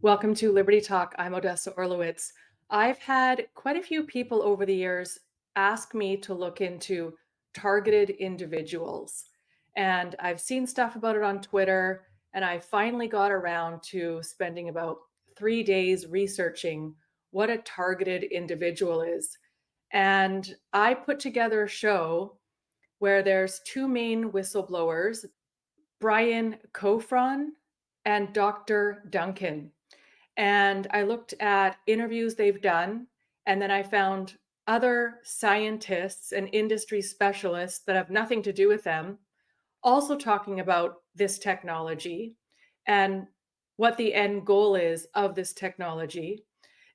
Welcome to Liberty Talk. I'm Odessa Orlowitz. I've had quite a few people over the years ask me to look into targeted individuals. And I've seen stuff about it on Twitter, and I finally got around to spending about 3 days researching what a targeted individual is. And I put together a show where there's two main whistleblowers, Brian Cofron and Dr. Duncan. And I looked at interviews they've done, and then I found other scientists and industry specialists that have nothing to do with them also talking about this technology and what the end goal is of this technology.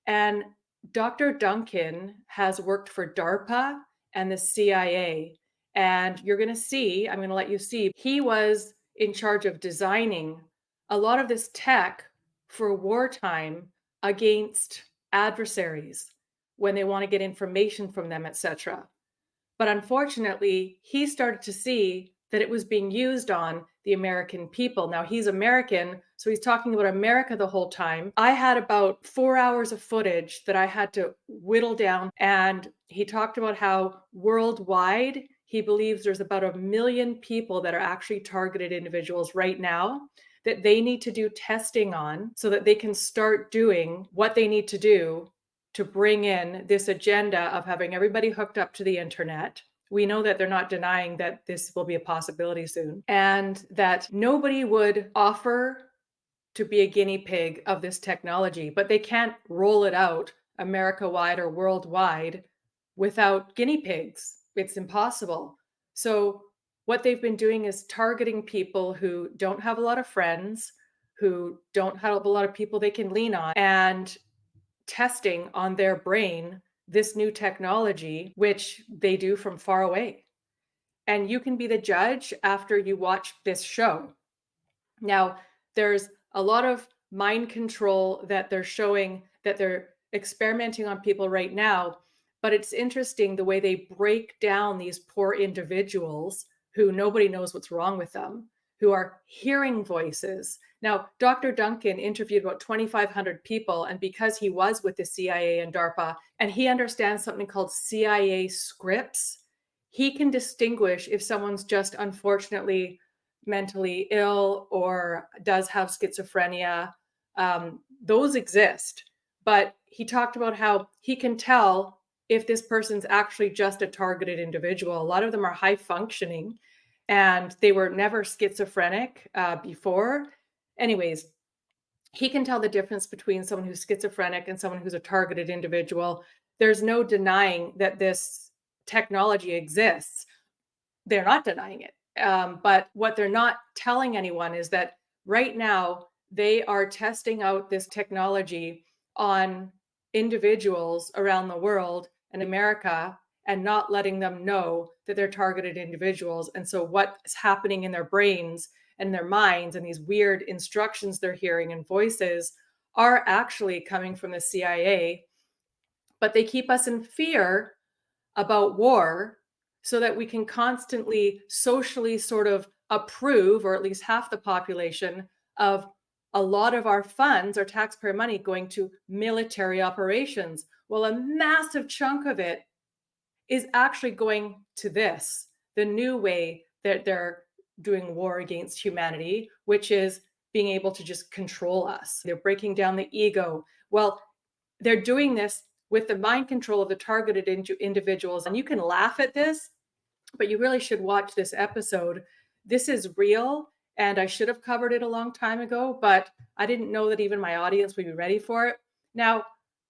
And Dr. Duncan has worked for DARPA and the CIA. And you're going to see, I'm going to let you see, he was in charge of designing a lot of this tech for wartime against adversaries when they want to get information from them, etc. But unfortunately, he started to see that it was being used on the American people. Now, he's American, so he's talking about America the whole time. I had about 4 hours of footage that I had to whittle down, and he talked about how worldwide he believes there's about 1 million people that are actually targeted individuals right now that they need to do testing on so that they can start doing what they need to do to bring in this agenda of having everybody hooked up to the internet. We know that they're not denying that this will be a possibility soon, and that nobody would offer to be a guinea pig of this technology, but they can't roll it out America wide or worldwide without guinea pigs. It's impossible. So, what they've been doing is targeting people who don't have a lot of friends, who don't have a lot of people they can lean on, and testing on their brain this new technology, which they do from far away. And you can be the judge after you watch this show. Now, there's a lot of mind control that they're showing, that they're experimenting on people right now. But it's interesting the way they break down these poor individuals who nobody knows what's wrong with them, who are hearing voices. Now, Dr. Duncan interviewed about 2,500 people, and because he was with the CIA and DARPA, and he understands something called CIA scripts, he can distinguish if someone's just unfortunately mentally ill or does have schizophrenia. Those exist. But he talked about how he can tell if this person's actually just a targeted individual. A lot of them are high functioning and they were never schizophrenic before. Anyways, he can tell the difference between someone who's schizophrenic and someone who's a targeted individual. There's no denying that this technology exists. They're not denying it. But what they're not telling anyone is that right now they are testing out this technology on individuals around the world and America and not letting them know that they're targeted individuals. And so what's happening in their brains and their minds and these weird instructions they're hearing and voices are actually coming from the CIA, but they keep us in fear about war so that we can constantly socially sort of approve, or at least half the population, of a lot of our funds, our taxpayer money, going to military operations. Well, a massive chunk of it is actually going to this, the new way that they're doing war against humanity, which is being able to just control us. They're breaking down the ego. Well, they're doing this with the mind control of the targeted individuals. And you can laugh at this, but you really should watch this episode. This is real, and I should have covered it a long time ago, but I didn't know that even my audience would be ready for it. Now,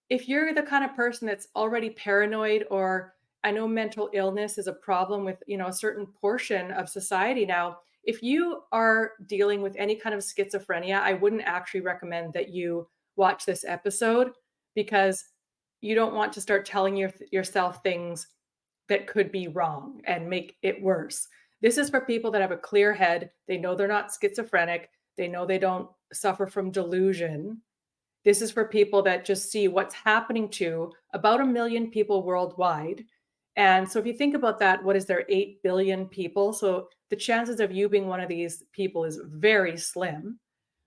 if you're the kind of person that's already paranoid, or I know mental illness is a problem with, a certain portion of society now. If you are dealing with any kind of schizophrenia, I wouldn't actually recommend that you watch this episode, because you don't want to start telling yourself things that could be wrong and make it worse. This is for people that have a clear head. They know they're not schizophrenic. They know they don't suffer from delusion. This is for people that just see what's happening to about 1 million people worldwide. And so if you think about that, what is there, 8 billion people? So the chances of you being one of these people is very slim.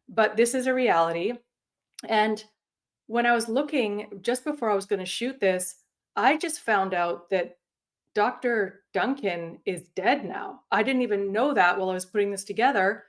But this is a reality. And when I was looking just before I was going to shoot this, I just found out that Dr. Duncan is dead now. I didn't even know that while I was putting this together.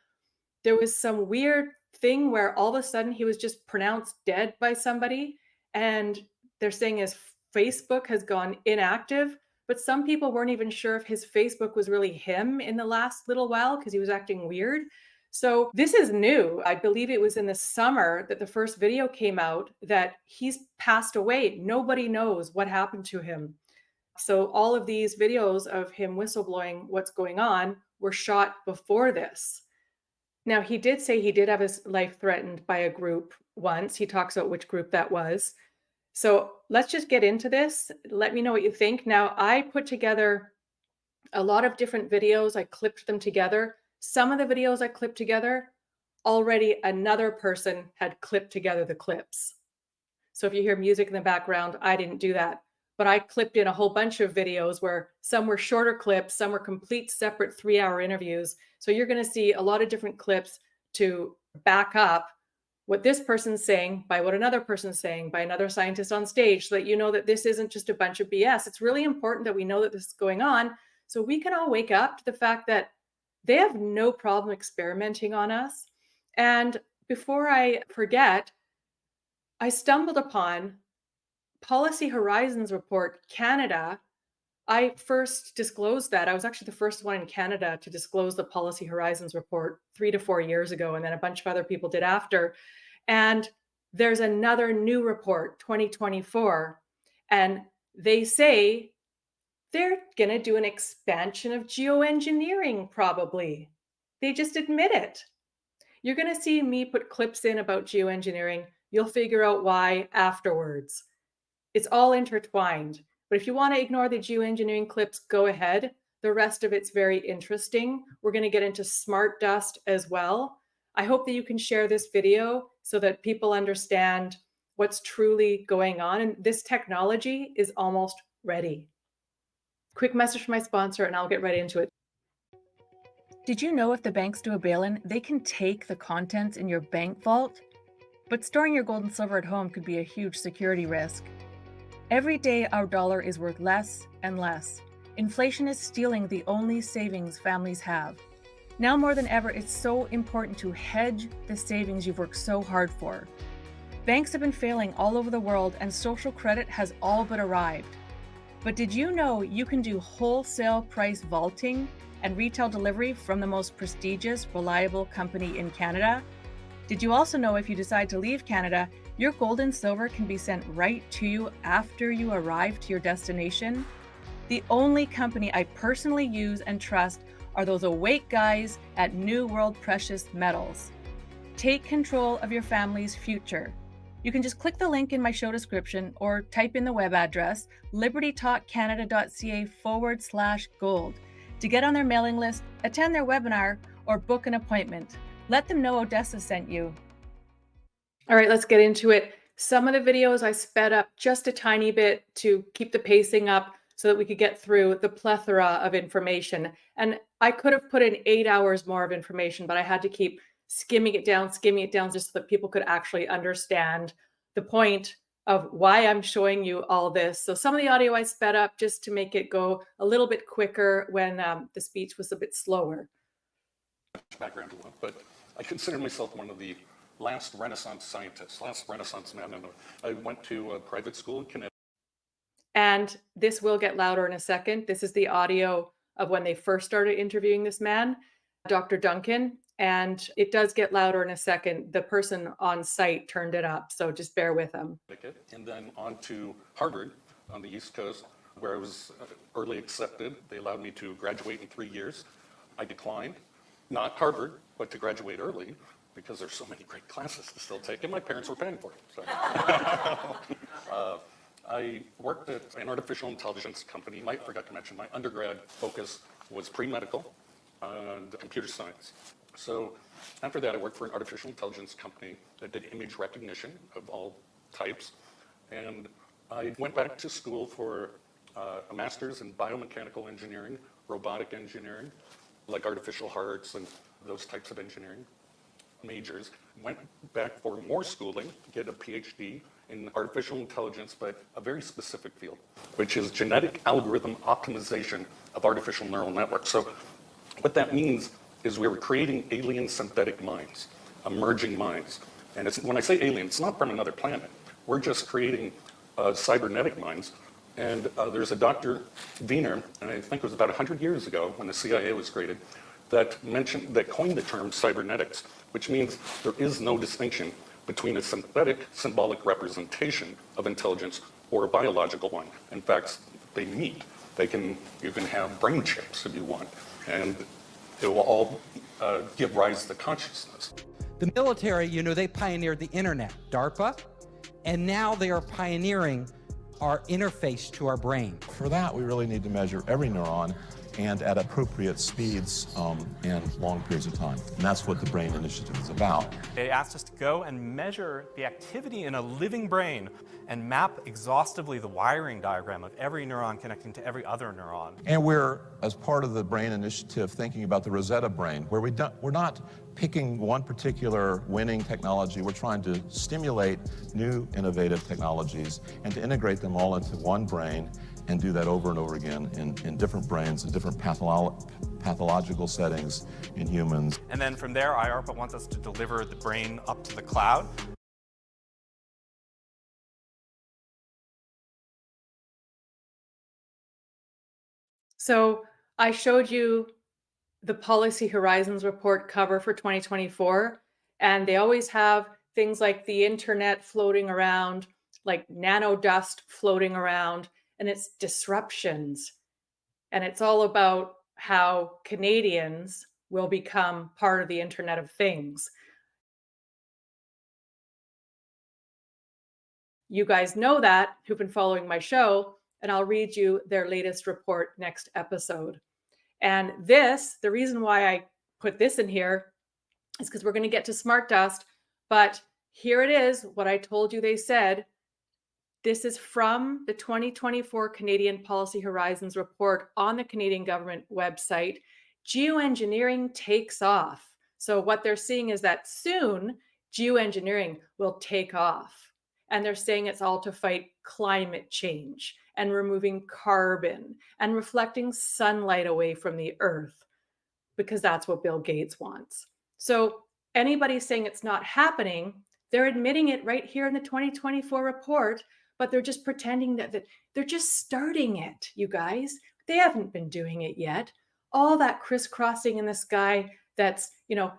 There was some weird thing where all of a sudden he was just pronounced dead by somebody, and they're saying his Facebook has gone inactive, but some people weren't even sure if his Facebook was really him in the last little while because he was acting weird. So this is new. I believe it was in the summer that the first video came out that he's passed away. Nobody knows what happened to him. So all of these videos of him whistleblowing what's going on were shot before this. Now, he did say he did have his life threatened by a group once. He talks about which group that was. So let's just get into this. Let me know what you think. Now, I put together a lot of different videos. I clipped them together. Some of the videos I clipped together, already another person had clipped together the clips. So if you hear music in the background, I didn't do that. But I clipped in a whole bunch of videos where some were shorter clips, some were complete separate 3-hour interviews. So you're going to see a lot of different clips to back up what this person's saying by what another person's saying by another scientist on stage, so that you know that this isn't just a bunch of BS. It's really important that we know that this is going on so we can all wake up to the fact that they have no problem experimenting on us. And before I forget, I stumbled upon Policy Horizons report Canada. I first disclosed that. I was actually the first one in Canada to disclose the Policy Horizons report 3 to 4 years ago, and then a bunch of other people did after. And there's another new report, 2024, and they say they're going to do an expansion of geoengineering, probably. They just admit it. You're going to see me put clips in about geoengineering. You'll figure out why afterwards. It's all intertwined. But if you want to ignore the geoengineering clips, go ahead. The rest of it's very interesting. We're going to get into smart dust as well. I hope that you can share this video so that people understand what's truly going on. And this technology is almost ready. Quick message from my sponsor, and I'll get right into it. Did you know if the banks do a bail-in, they can take the contents in your bank vault? But storing your gold and silver at home could be a huge security risk. Every day, our dollar is worth less and less. Inflation is stealing the only savings families have. Now more than ever, it's so important to hedge the savings you've worked so hard for. Banks have been failing all over the world, and social credit has all but arrived. But did you know you can do wholesale price vaulting and retail delivery from the most prestigious, reliable company in Canada? Did you also know if you decide to leave Canada, your gold and silver can be sent right to you after you arrive to your destination? The only company I personally use and trust are those awake guys at New World Precious Metals. Take control of your family's future. You can just click the link in my show description or type in the web address libertytalkcanada.ca/gold to get on their mailing list, attend their webinar, or book an appointment. Let them know Odessa sent you. All right, let's get into it. Some of the videos I sped up just a tiny bit to keep the pacing up so that we could get through the plethora of information. And I could have put in 8 hours more of information, but I had to keep skimming it down just so that people could actually understand the point of why I'm showing you all this. So some of the audio I sped up just to make it go a little bit quicker when the speech was a bit slower. Background, but I consider myself one of the last Renaissance scientists, last Renaissance man. I went to a private school in Connecticut. And this will get louder in a second. This is the audio of when they first started interviewing this man, Dr. Duncan, and it does get louder in a second. The person on site turned it up, so just bear with them. And then on to Harvard on the East Coast, where I was early accepted. They allowed me to graduate in 3 years. I declined, not Harvard, but to graduate early, because there's so many great classes to still take, and my parents were paying for it. So. I worked at an artificial intelligence company. I forgot to mention, my undergrad focus was pre-medical and computer science. So after that, I worked for an artificial intelligence company that did image recognition of all types. And I went back to school for a master's in biomechanical engineering, robotic engineering, like artificial hearts and those types of engineering. majors, went back for more schooling, get a PhD in artificial intelligence, but a very specific field, which is genetic algorithm optimization of artificial neural networks. So what that means is we were creating alien synthetic minds, emerging minds. And when I say alien, it's not from another planet. We're just creating cybernetic minds. And there's a Dr. Wiener, and I think it was about 100 years ago when the CIA was created, that coined the term cybernetics, which means there is no distinction between a synthetic symbolic representation of intelligence or a biological one. In fact, they meet. You can have brain chips if you want, and it will all give rise to consciousness. The military, they pioneered the internet, DARPA, and now they are pioneering our interface to our brain. For that, we really need to measure every neuron and at appropriate speeds and long periods of time. And that's what the BRAIN Initiative is about. They asked us to go and measure the activity in a living brain and map exhaustively the wiring diagram of every neuron connecting to every other neuron. And we're, as part of the BRAIN Initiative, thinking about the Rosetta brain, where we're not picking one particular winning technology. We're trying to stimulate new innovative technologies and to integrate them all into one brain and do that over and over again in different brains, in different pathological settings in humans. And then from there, C.I.A.D.A.R.P.A wants us to deliver the brain up to the cloud. So I showed you the Policy Horizons report cover for 2024, and they always have things like the internet floating around, like nano dust floating around, and it's disruptions. And it's all about how Canadians will become part of the Internet of Things. You guys know that, who've been following my show, and I'll read you their latest report next episode. And the reason why I put this in here is because we're going to get to smart dust, but here it is, what I told you they said. This is from the 2024 Canadian Policy Horizons report on the Canadian government website. Geoengineering takes off. So what they're seeing is that soon geoengineering will take off. And they're saying it's all to fight climate change and removing carbon and reflecting sunlight away from the earth, because that's what Bill Gates wants. So anybody saying it's not happening, they're admitting it right here in the 2024 report, but they're just pretending that they're just starting it, you guys. They haven't been doing it yet. All that crisscrossing in the sky, that's,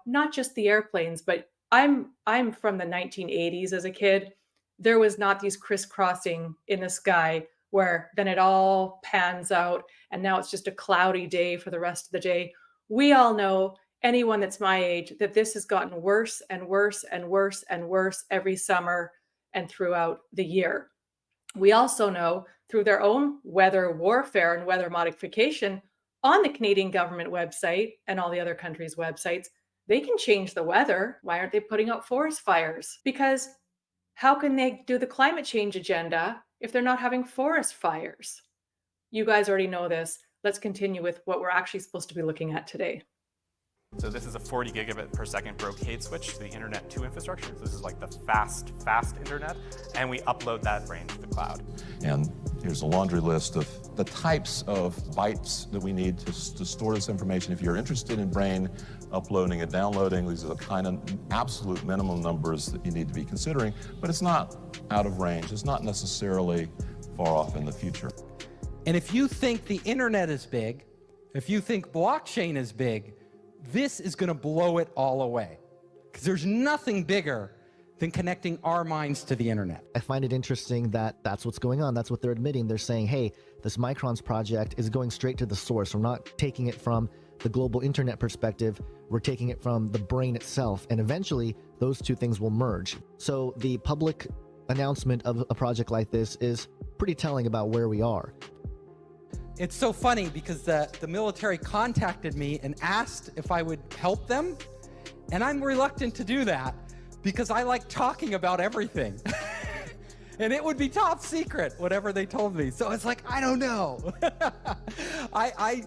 not just the airplanes, but I'm from the 1980s as a kid. There was not these crisscrossing in the sky where then it all pans out and now it's just a cloudy day for the rest of the day. We all know, anyone that's my age, that this has gotten worse and worse and worse and worse every summer and throughout the year. We also know through their own weather warfare and weather modification on the Canadian government website and all the other countries' websites, they can change the weather. Why aren't they putting out forest fires? Because how can they do the climate change agenda if they're not having forest fires? You guys already know this. Let's continue with what we're actually supposed to be looking at today. So this is a 40 gigabit per second brocade switch to the Internet 2 infrastructure. So this is like the fast internet, and we upload that brain to the cloud. And here's a laundry list of the types of bytes that we need to store this information. If you're interested in brain uploading and downloading, these are the kind of absolute minimum numbers that you need to be considering, but it's not out of range. It's not necessarily far off in the future. And if you think the internet is big, if you think blockchain is big, this is going to blow it all away, because there's nothing bigger than connecting our minds to the internet. I find it interesting that that's what's going on. That's what they're admitting. They're saying, hey, this Microns project is going straight to the source. We're not taking it from the global internet perspective. We're taking it from the brain itself. And eventually, those two things will merge. So the public announcement of a project like this is pretty telling about where we are. It's so funny because the military contacted me and asked if I would help them. And I'm reluctant to do that because I like talking about everything. And it would be top secret, whatever they told me. So it's like, I don't know. I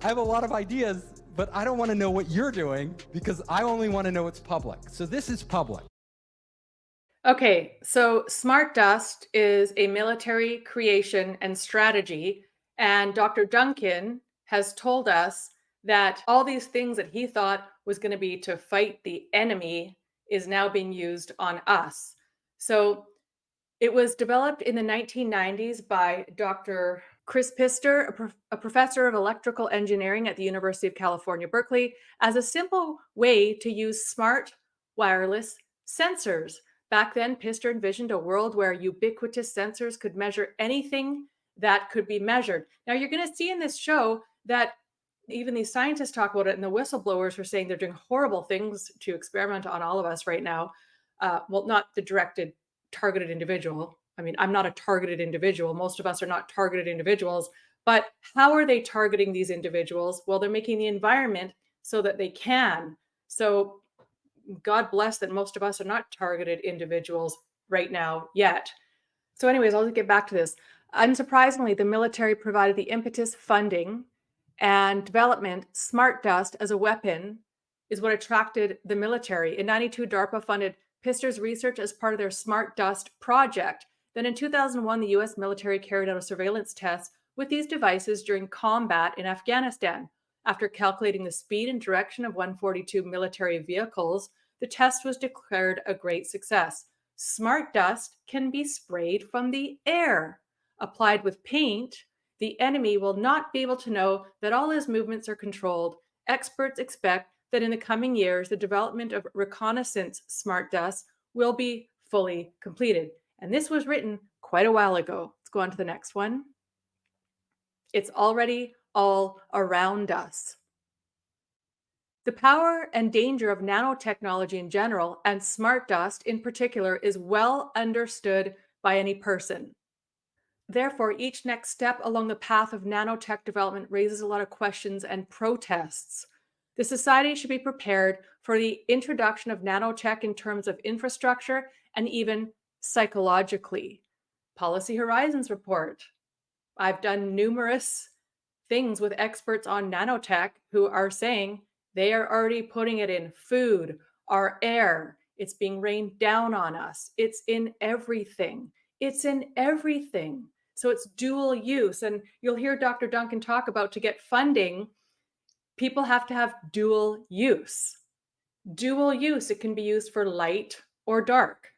have a lot of ideas but I don't want to know what you're doing because I only want to know it's public. So this is public. Okay, so Smart Dust is a military creation and strategy, and Dr. Duncan has told us that all these things that he thought was going to be to fight the enemy is now being used on us. So it was developed in the 1990s by Dr. Chris Pister, a professor of electrical engineering at the University of California, Berkeley, as a simple way to use smart wireless sensors. Back then, Pister envisioned a world where ubiquitous sensors could measure anything that could be measured. Now, you're going to see in this show that even these scientists talk about it, and the whistleblowers are saying they're doing horrible things to experiment on all of us right now. Well, not the targeted individual. I mean, I'm not a targeted individual. Most of us are not targeted individuals. But how are they targeting these individuals? Well, they're making the environment so that they can. So God bless that most of us are not targeted individuals right now yet. So anyways, I'll get back to this. Unsurprisingly, the military provided the impetus, funding, and development. Smart dust as a weapon is what attracted the military. In 92, DARPA funded Pister's research as part of their Smart Dust project. Then in 2001, the US military carried out a surveillance test with these devices during combat in Afghanistan. After calculating the speed and direction of 142 military vehicles, the test was declared a great success. Smart dust can be sprayed from the air. Applied with paint, the enemy will not be able to know that all his movements are controlled. Experts expect that in the coming years, the development of reconnaissance smart dust will be fully completed. And this was written quite a while ago. Let's go on to the next one. It's already all around us. The power and danger of nanotechnology in general, and smart dust in particular, is well understood by any person. Therefore, each next step along the path of nanotech development raises a lot of questions and protests. The society should be prepared for the introduction of nanotech in terms of infrastructure and even psychologically. Policy Horizons report. I've done numerous things with experts on nanotech who are saying they are already putting it in food, our air. It's being rained down on us. It's in everything. It's in everything. So it's dual use. And you'll hear Dr. Duncan talk about, to get funding, people have to have dual use. Dual use, it can be used for light or dark.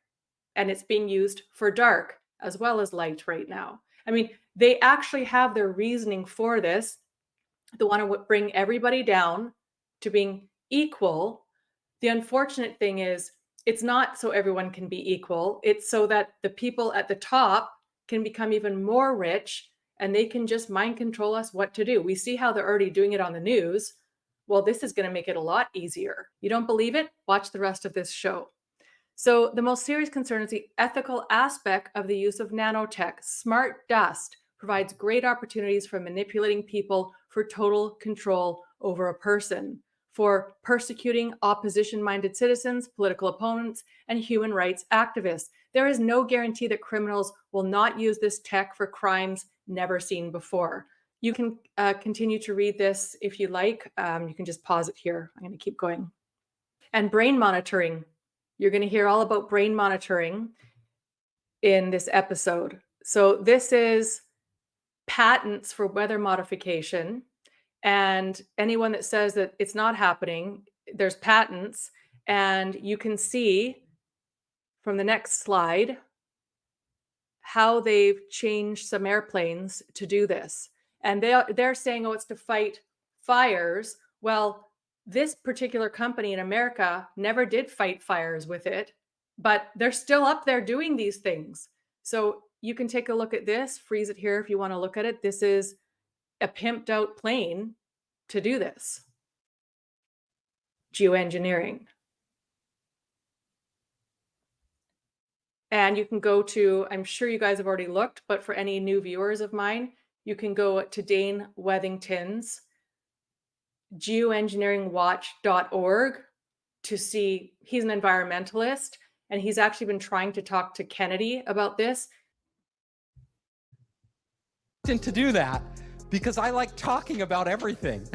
And it's being used for dark as well as light right now. I mean, they actually have their reasoning for this. They want to bring everybody down to being equal. The unfortunate thing is, it's not so everyone can be equal. It's so that the people at the top can become even more rich and they can just mind control us what to do. We see how they're already doing it on the news. Well, this is going to make it a lot easier. You don't believe it? Watch the rest of this show. So the most serious concern is the ethical aspect of the use of nanotech. Smart dust provides great opportunities for manipulating people for total control over a person, for persecuting opposition-minded citizens, political opponents, and human rights activists. There is no guarantee that criminals will not use this tech for crimes never seen before. You can continue to read this if you like. You can just pause it here. I'm going to keep going. And brain monitoring. You're going to hear all about brain monitoring in this episode. So this is patents for weather modification. And anyone that says that it's not happening, there's patents. And you can see from the next slide how they've changed some airplanes to do this. And they're saying, oh, it's to fight fires. Well, this particular company in America never did fight fires with it, but they're still up there doing these things. So you can take a look at this, freeze it here if you want to look at it. This is a pimped out plane to do this. Geoengineering. And you can go to, I'm sure you guys have already looked, but for any new viewers of mine, you can go to Dane Wethington's geoengineeringwatch.org to see. He's an environmentalist, and he's actually been trying to talk to Kennedy about this. To do that because I like talking about everything.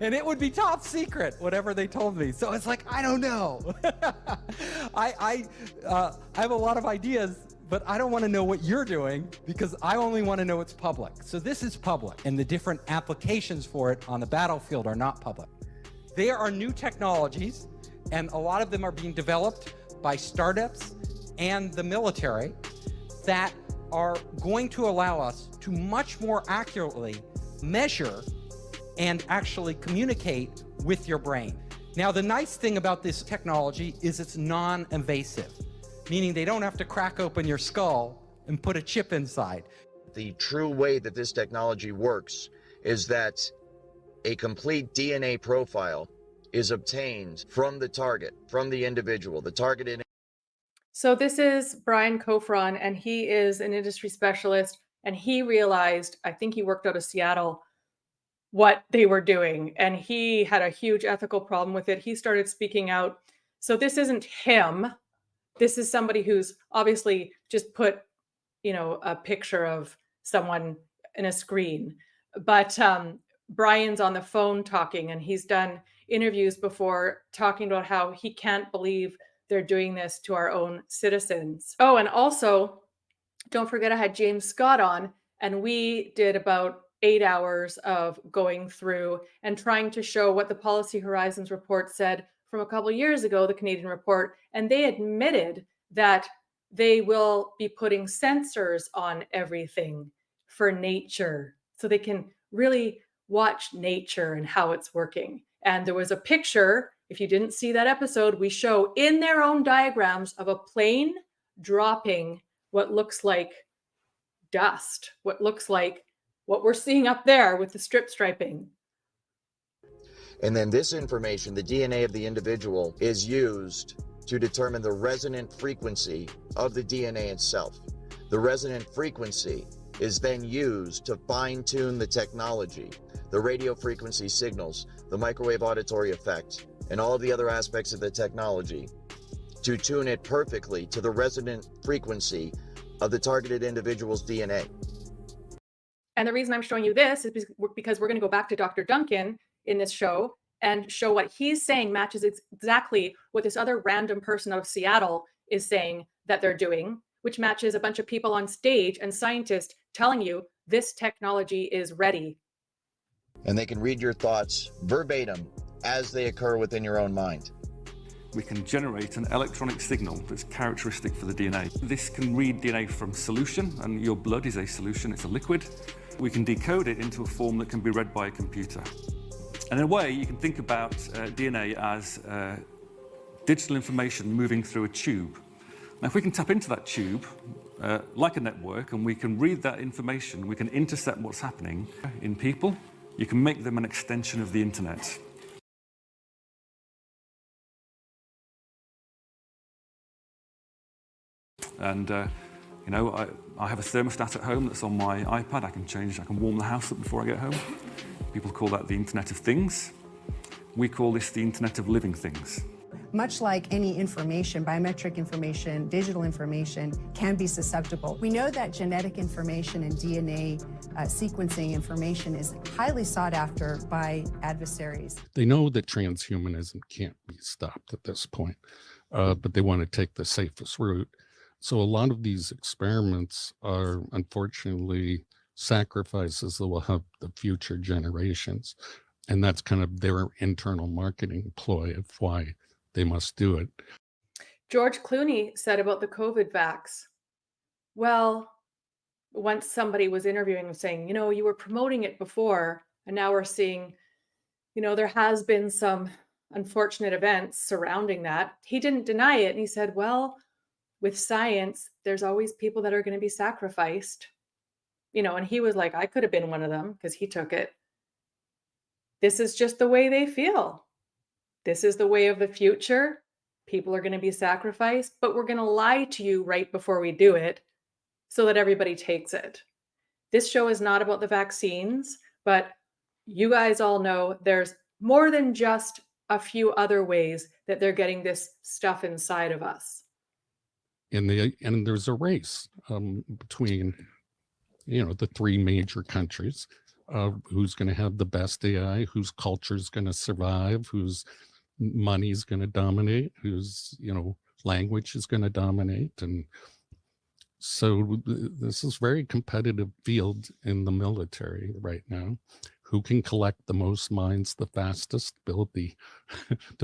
and it would be top secret, whatever they told me. So it's like, I don't know. I have a lot of ideas, but I don't want to know what you're doing because I only want to know it's public. So this is public, and the different applications for it on the battlefield are not public. There are new technologies, and a lot of them are being developed by startups and the military that are going to allow us to much more accurately measure and actually communicate with your brain. Now, the nice thing about this technology is it's non-invasive, meaning they don't have to crack open your skull and put a chip inside. The true way that this technology works is that a complete DNA profile is obtained from the target, from the individual, the targeted. So this is Brian Kofron, and he is an industry specialist, and he realized, I think he worked out of Seattle, what they were doing, and he had a huge ethical problem with it. He started speaking out. So this isn't him. This is somebody who's obviously just put, a picture of someone in a screen. But Brian's on the phone talking, and he's done interviews before talking about how he can't believe they're doing this to our own citizens. Oh, and also, don't forget I had James Scott on, and we did about 8 hours of going through and trying to show what the Policy Horizons report said from a couple of years ago, the Canadian report, and they admitted that they will be putting sensors on everything for nature so they can really watch nature and how it's working. And there was a picture, if you didn't see that episode, we show in their own diagrams of a plane dropping what looks like dust, what looks like what we're seeing up there with the strip striping. And then this information, the DNA of the individual, is used to determine the resonant frequency of the DNA itself. The resonant frequency is then used to fine-tune the technology, the radio frequency signals, the microwave auditory effect, and all of the other aspects of the technology to tune it perfectly to the resonant frequency of the targeted individual's DNA. And the reason I'm showing you this is because we're going to go back to Dr. Duncan in this show and show what he's saying matches exactly what this other random person out of Seattle is saying that they're doing, which matches a bunch of people on stage and scientists telling you this technology is ready. And they can read your thoughts verbatim as they occur within your own mind. We can generate an electronic signal that's characteristic for the DNA. This can read DNA from solution, and your blood is a solution, it's a liquid. We can decode it into a form that can be read by a computer. And in a way, you can think about DNA as digital information moving through a tube. Now, if we can tap into that tube, like a network, and we can read that information, we can intercept what's happening in people, you can make them an extension of the internet. And I have a thermostat at home that's on my iPad. I can warm the house up before I get home. People call that the Internet of Things. We call this the Internet of Living Things. Much like any information, biometric information, digital information can be susceptible. We know that genetic information and DNA sequencing information is highly sought after by adversaries. They know that transhumanism can't be stopped at this point, but they want to take the safest route. So a lot of these experiments are unfortunately sacrifices that will help the future generations. And that's kind of their internal marketing ploy of why they must do it. George Clooney said about the COVID vax, well, once somebody was interviewing him saying, you were promoting it before, and now we're seeing, there has been some unfortunate events surrounding that. He didn't deny it. And he said, well, with science, there's always people that are going to be sacrificed, and he was like, I could have been one of them because he took it. This is just the way they feel. This is the way of the future. People are going to be sacrificed, but we're going to lie to you right before we do it so that everybody takes it. This show is not about the vaccines, but you guys all know there's more than just a few other ways that they're getting this stuff inside of us. And there's a race between, the three major countries who's going to have the best AI, whose culture is going to survive, whose money is going to dominate, whose, language is going to dominate. And so this is very competitive field in the military right now. Who can collect the most minds the fastest, build the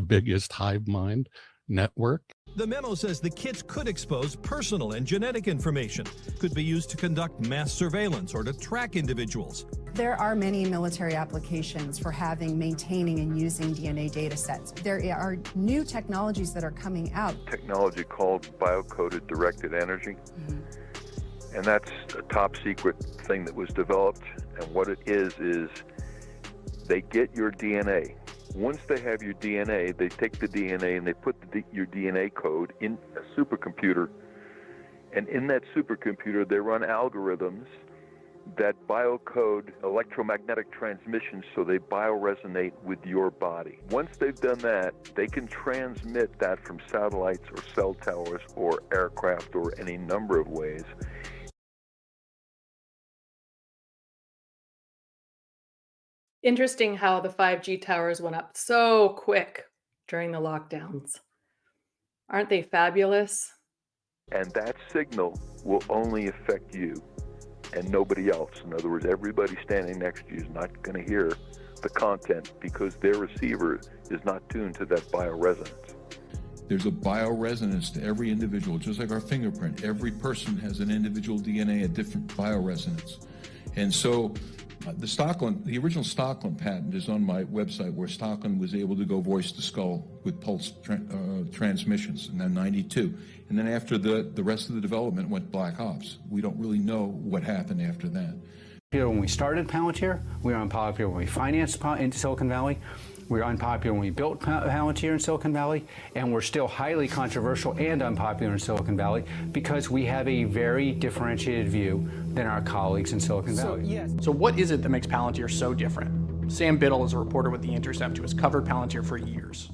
biggest hive mind network. The memo says the kits could expose personal and genetic information, could be used to conduct mass surveillance or to track individuals. There are many military applications for having, maintaining, and using DNA data sets. There are new technologies that are coming out. Technology called biocoded directed energy. And that's a top secret thing that was developed. And what it is they get your DNA. Once they have your DNA, they take the DNA and they put your DNA code in a supercomputer. And in that supercomputer, they run algorithms that biocode electromagnetic transmissions so they bioresonate with your body. Once they've done that, they can transmit that from satellites or cell towers or aircraft or any number of ways. Interesting how the 5G towers went up so quick during the lockdowns. Aren't they fabulous? And that signal will only affect you and nobody else. In other words, everybody standing next to you is not going to hear the content because their receiver is not tuned to that bioresonance. There's a bioresonance to every individual, just like our fingerprint. Every person has an individual DNA, a different bioresonance. And so the original Stockland patent is on my website, where Stockland was able to go voice to skull with pulse transmissions in 92. And then after the rest of the development went black ops. We don't really know what happened after that. When we started Palantir, we were unpopular when we financed in Silicon Valley. We were unpopular when we built Palantir in Silicon Valley, and we're still highly controversial and unpopular in Silicon Valley because we have a very differentiated view than our colleagues in Silicon Valley. So what is it that makes Palantir so different? Sam Biddle is a reporter with The Intercept who has covered Palantir for years.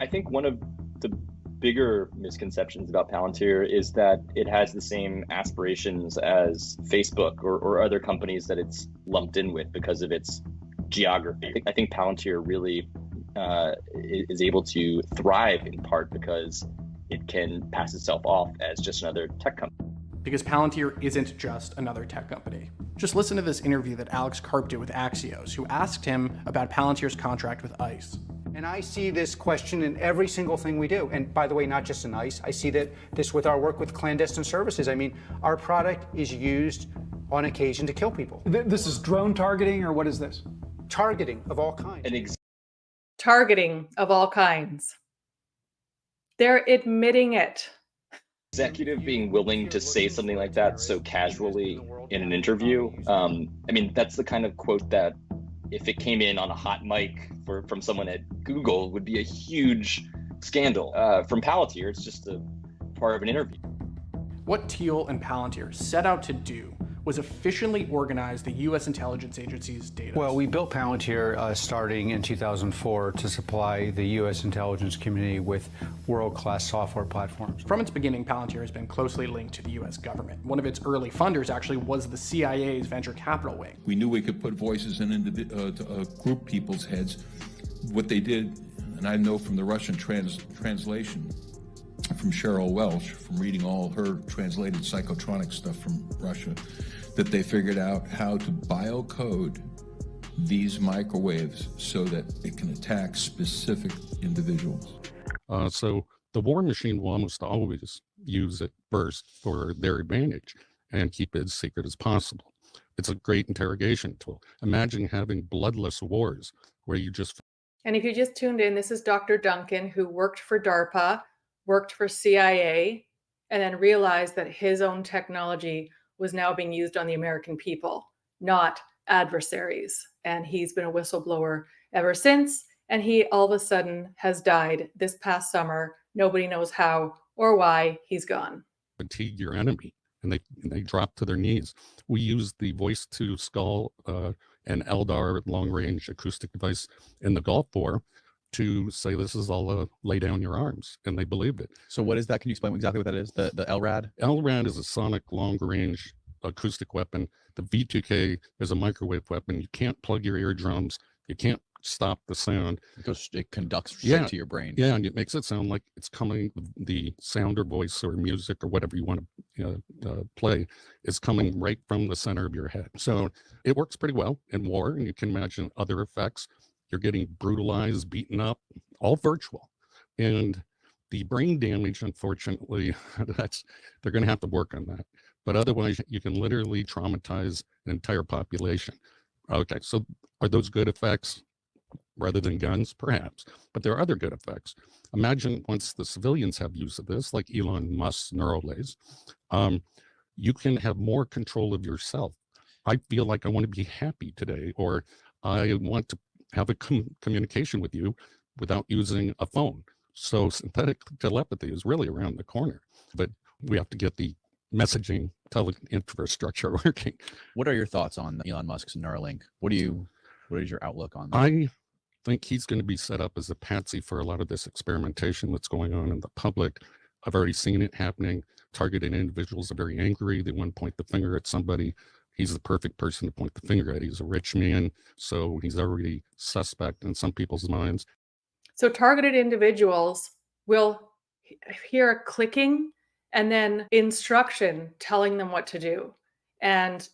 I think one of the bigger misconceptions about Palantir is that it has the same aspirations as Facebook or other companies that it's lumped in with because of its geography. I think Palantir really is able to thrive in part because it can pass itself off as just another tech company. Because Palantir isn't just another tech company. Just listen to this interview that Alex Karp did with Axios, who asked him about Palantir's contract with ICE. And I see this question in every single thing we do. And by the way, not just in ICE, I see this with our work with clandestine services. I mean, our product is used on occasion to kill people. This is drone targeting, or what is this? Targeting of all kinds. Targeting of all kinds. They're admitting it. Executive being willing to say something like that so casually in an interview, I mean, that's the kind of quote that if it came in on a hot mic from someone at Google would be a huge scandal. From Palantir, it's just a part of an interview. What Thiel and Palantir set out to do was efficiently organize the U.S. intelligence agency's data. Well, we built Palantir starting in 2004 to supply the U.S. intelligence community with world-class software platforms. From its beginning, Palantir has been closely linked to the U.S. government. One of its early funders actually was the CIA's venture capital wing. We knew we could put voices in group people's heads. What they did, and I know from the Russian translation, from Cheryl Welch, from reading all her translated psychotronic stuff from Russia, that they figured out how to biocode these microwaves so that it can attack specific individuals. So the war machine will almost always use it first for their advantage and keep it as secret as possible. It's a great interrogation tool. Imagine having bloodless wars where you just... And if you just tuned in, this is Dr. Duncan, who worked for DARPA, worked for CIA, and then realized that his own technology was now being used on the American people, not adversaries. And he's been a whistleblower ever since. And he all of a sudden has died this past summer. Nobody knows how or why. He's gone. Fatigue your enemy, and they drop to their knees. We use the voice to skull and LDAR long-range acoustic device in the Gulf War to say this is all lay down your arms, and they believed it. So what is that? Can you explain exactly what that is? The LRAD? LRAD is a sonic long-range acoustic weapon. The V2K is a microwave weapon. You can't plug your eardrums. You can't stop the sound. It conducts straight to your brain. Yeah, and it makes it sound like it's coming, the sound or voice or music or whatever you want to play is coming right from the center of your head. So it works pretty well in war, and you can imagine other effects. You're getting brutalized, beaten up, all virtual. And the brain damage, unfortunately, they're going to have to work on that. But otherwise, you can literally traumatize an entire population. Okay, so are those good effects rather than guns? Perhaps. But there are other good effects. Imagine once the civilians have use of this, like Elon Musk's Neuralays, you can have more control of yourself. I feel like I want to be happy today, or I want to have a communication with you without using a phone. So synthetic telepathy is really around the corner, but we have to get the messaging infrastructure working. What are your thoughts on Elon Musk's Neuralink? What is your outlook on that? I think he's going to be set up as a patsy for a lot of this experimentation that's going on in the public. I've already seen it happening. Targeted individuals are very angry. They want to point the finger at somebody. He's the perfect person to point the finger at. He's a rich man, so he's already suspect in some people's minds. So targeted individuals will hear a clicking and then instruction telling them what to do. And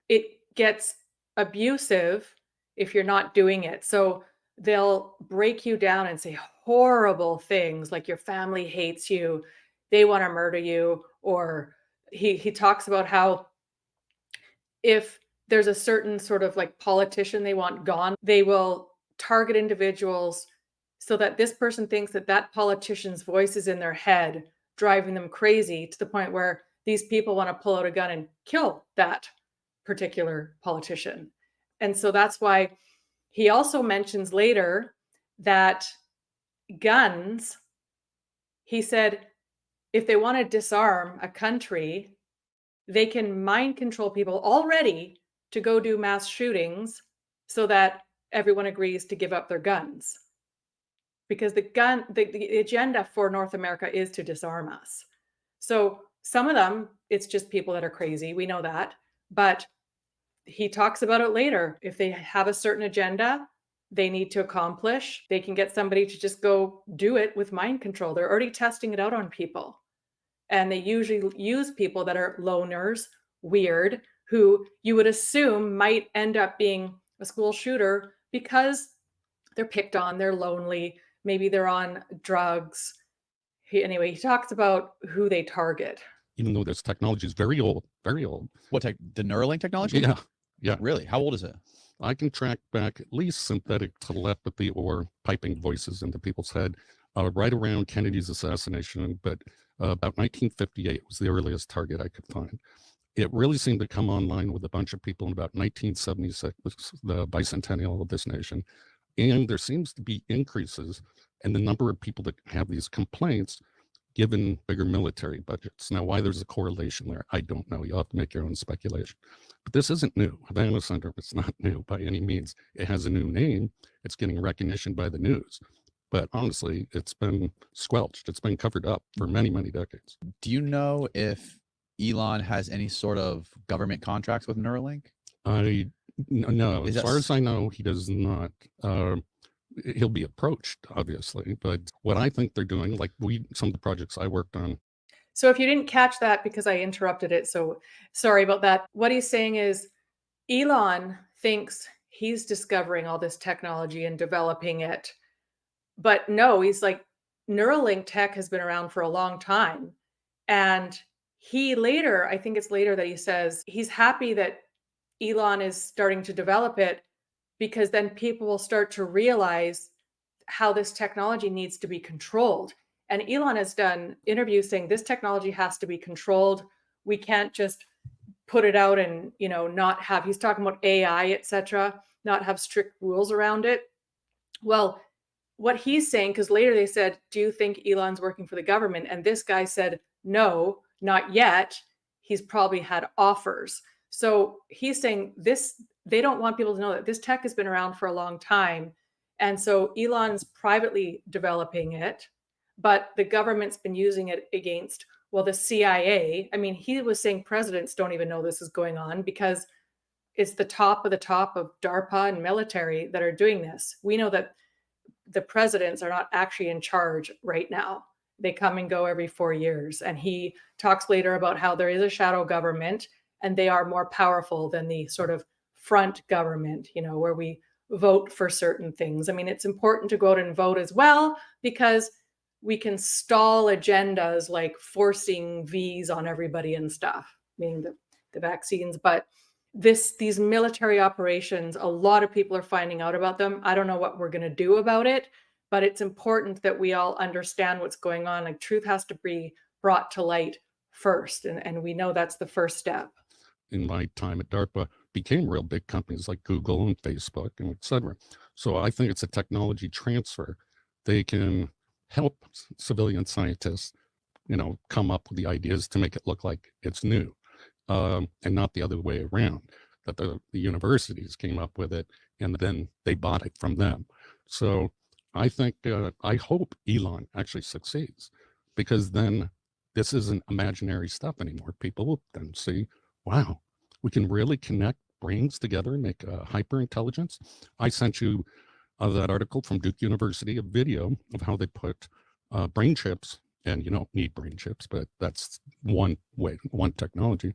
it gets abusive if you're not doing it. So they'll break you down and say horrible things like your family hates you, they want to murder you, or he talks about how if there's a certain sort of like politician they want gone, they will target individuals so that this person thinks that that politician's voice is in their head, driving them crazy to the point where these people want to pull out a gun and kill that particular politician. And so that's why he also mentions later that guns, he said, if they want to disarm a country, they can mind control people already to go do mass shootings so that everyone agrees to give up their guns. Because the agenda for North America is to disarm us. So some of them, it's just people that are crazy. We know that. But he talks about it later. If they have a certain agenda they need to accomplish, they can get somebody to just go do it with mind control. They're already testing it out on people. And they usually use people that are loners, weird, who you would assume might end up being a school shooter because they're picked on, they're lonely, maybe they're on drugs. Anyway, he talks about who they target. Even though this technology is very old, very old. What the Neuralink technology? Yeah, yeah. Really? How old is it? I can track back at least synthetic telepathy or piping voices into people's head right around Kennedy's assassination, but about 1958 was the earliest target I could find. It really seemed to come online with a bunch of people in about 1976, the bicentennial of this nation. And there seems to be increases in the number of people that have these complaints given bigger military budgets. Now, why there's a correlation there, I don't know. You'll have to make your own speculation. But this isn't new. Havana Syndrome is not new by any means. It has a new name. It's getting recognition by the news. But honestly, it's been squelched. It's been covered up for many, many decades. Do you know if Elon has any sort of government contracts with Neuralink? No, as far as I know, he does not. He'll be approached, obviously, but what I think they're doing, like some of the projects I worked on. So if you didn't catch that because I interrupted it, so sorry about that. What he's saying is Elon thinks he's discovering all this technology and developing it. But no, he's like, Neuralink tech has been around for a long time. And he later, I think it's later that he says he's happy that Elon is starting to develop it because then people will start to realize how this technology needs to be controlled. And Elon has done interviews saying this technology has to be controlled. We can't just put it out and, not have, he's talking about AI, etc., not have strict rules around it. Well, what he's saying, because later they said, do you think Elon's working for the government? And this guy said, no, not yet. He's probably had offers. So he's saying they don't want people to know that this tech has been around for a long time. And so Elon's privately developing it, but the government's been using it against Well, the CIA, I mean, he was saying presidents don't even know this is going on because it's the top of the top of DARPA and military that are doing this. We know that the presidents are not actually in charge right now. They come and go every 4 years. And he talks later about how there is a shadow government and they are more powerful than the sort of front government, you know, where we vote for certain things. I mean, it's important to go out and vote as well because we can stall agendas like forcing V's on everybody and stuff, meaning the vaccines. But these military operations, a lot of people are finding out about them. I don't know what we're going to do about it, but it's important that we all understand what's going on. Like truth has to be brought to light first. And we know that's the first step. In my time at DARPA, became real big companies like Google and Facebook and et cetera. So I think it's a technology transfer. They can help civilian scientists, you know, come up with the ideas to make it look like it's new, and not the other way around, that the universities came up with it and then they bought it from them. So I think, I hope Elon actually succeeds, because then this isn't imaginary stuff anymore. People will then see, wow, we can really connect brains together and make hyper intelligence. I sent you that article from Duke University, a video of how they put brain chips, and you don't need brain chips, but that's one way, one technology,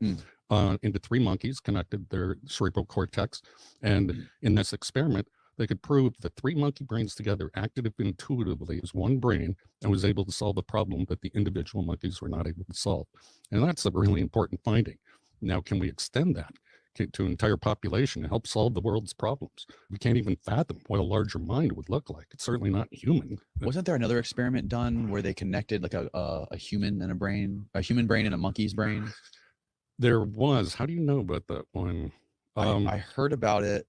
into 3 monkeys, connected their cerebral cortex. And in this experiment, they could prove that 3 monkey brains together acted intuitively as one brain and was able to solve a problem that the individual monkeys were not able to solve. And that's a really important finding. Now, can we extend that to an entire population and help solve the world's problems? We can't even fathom what a larger mind would look like. It's certainly not human. Wasn't there another experiment done where they connected like a human and a human brain and a monkey's brain? There was. How do you know about that one? I heard about it.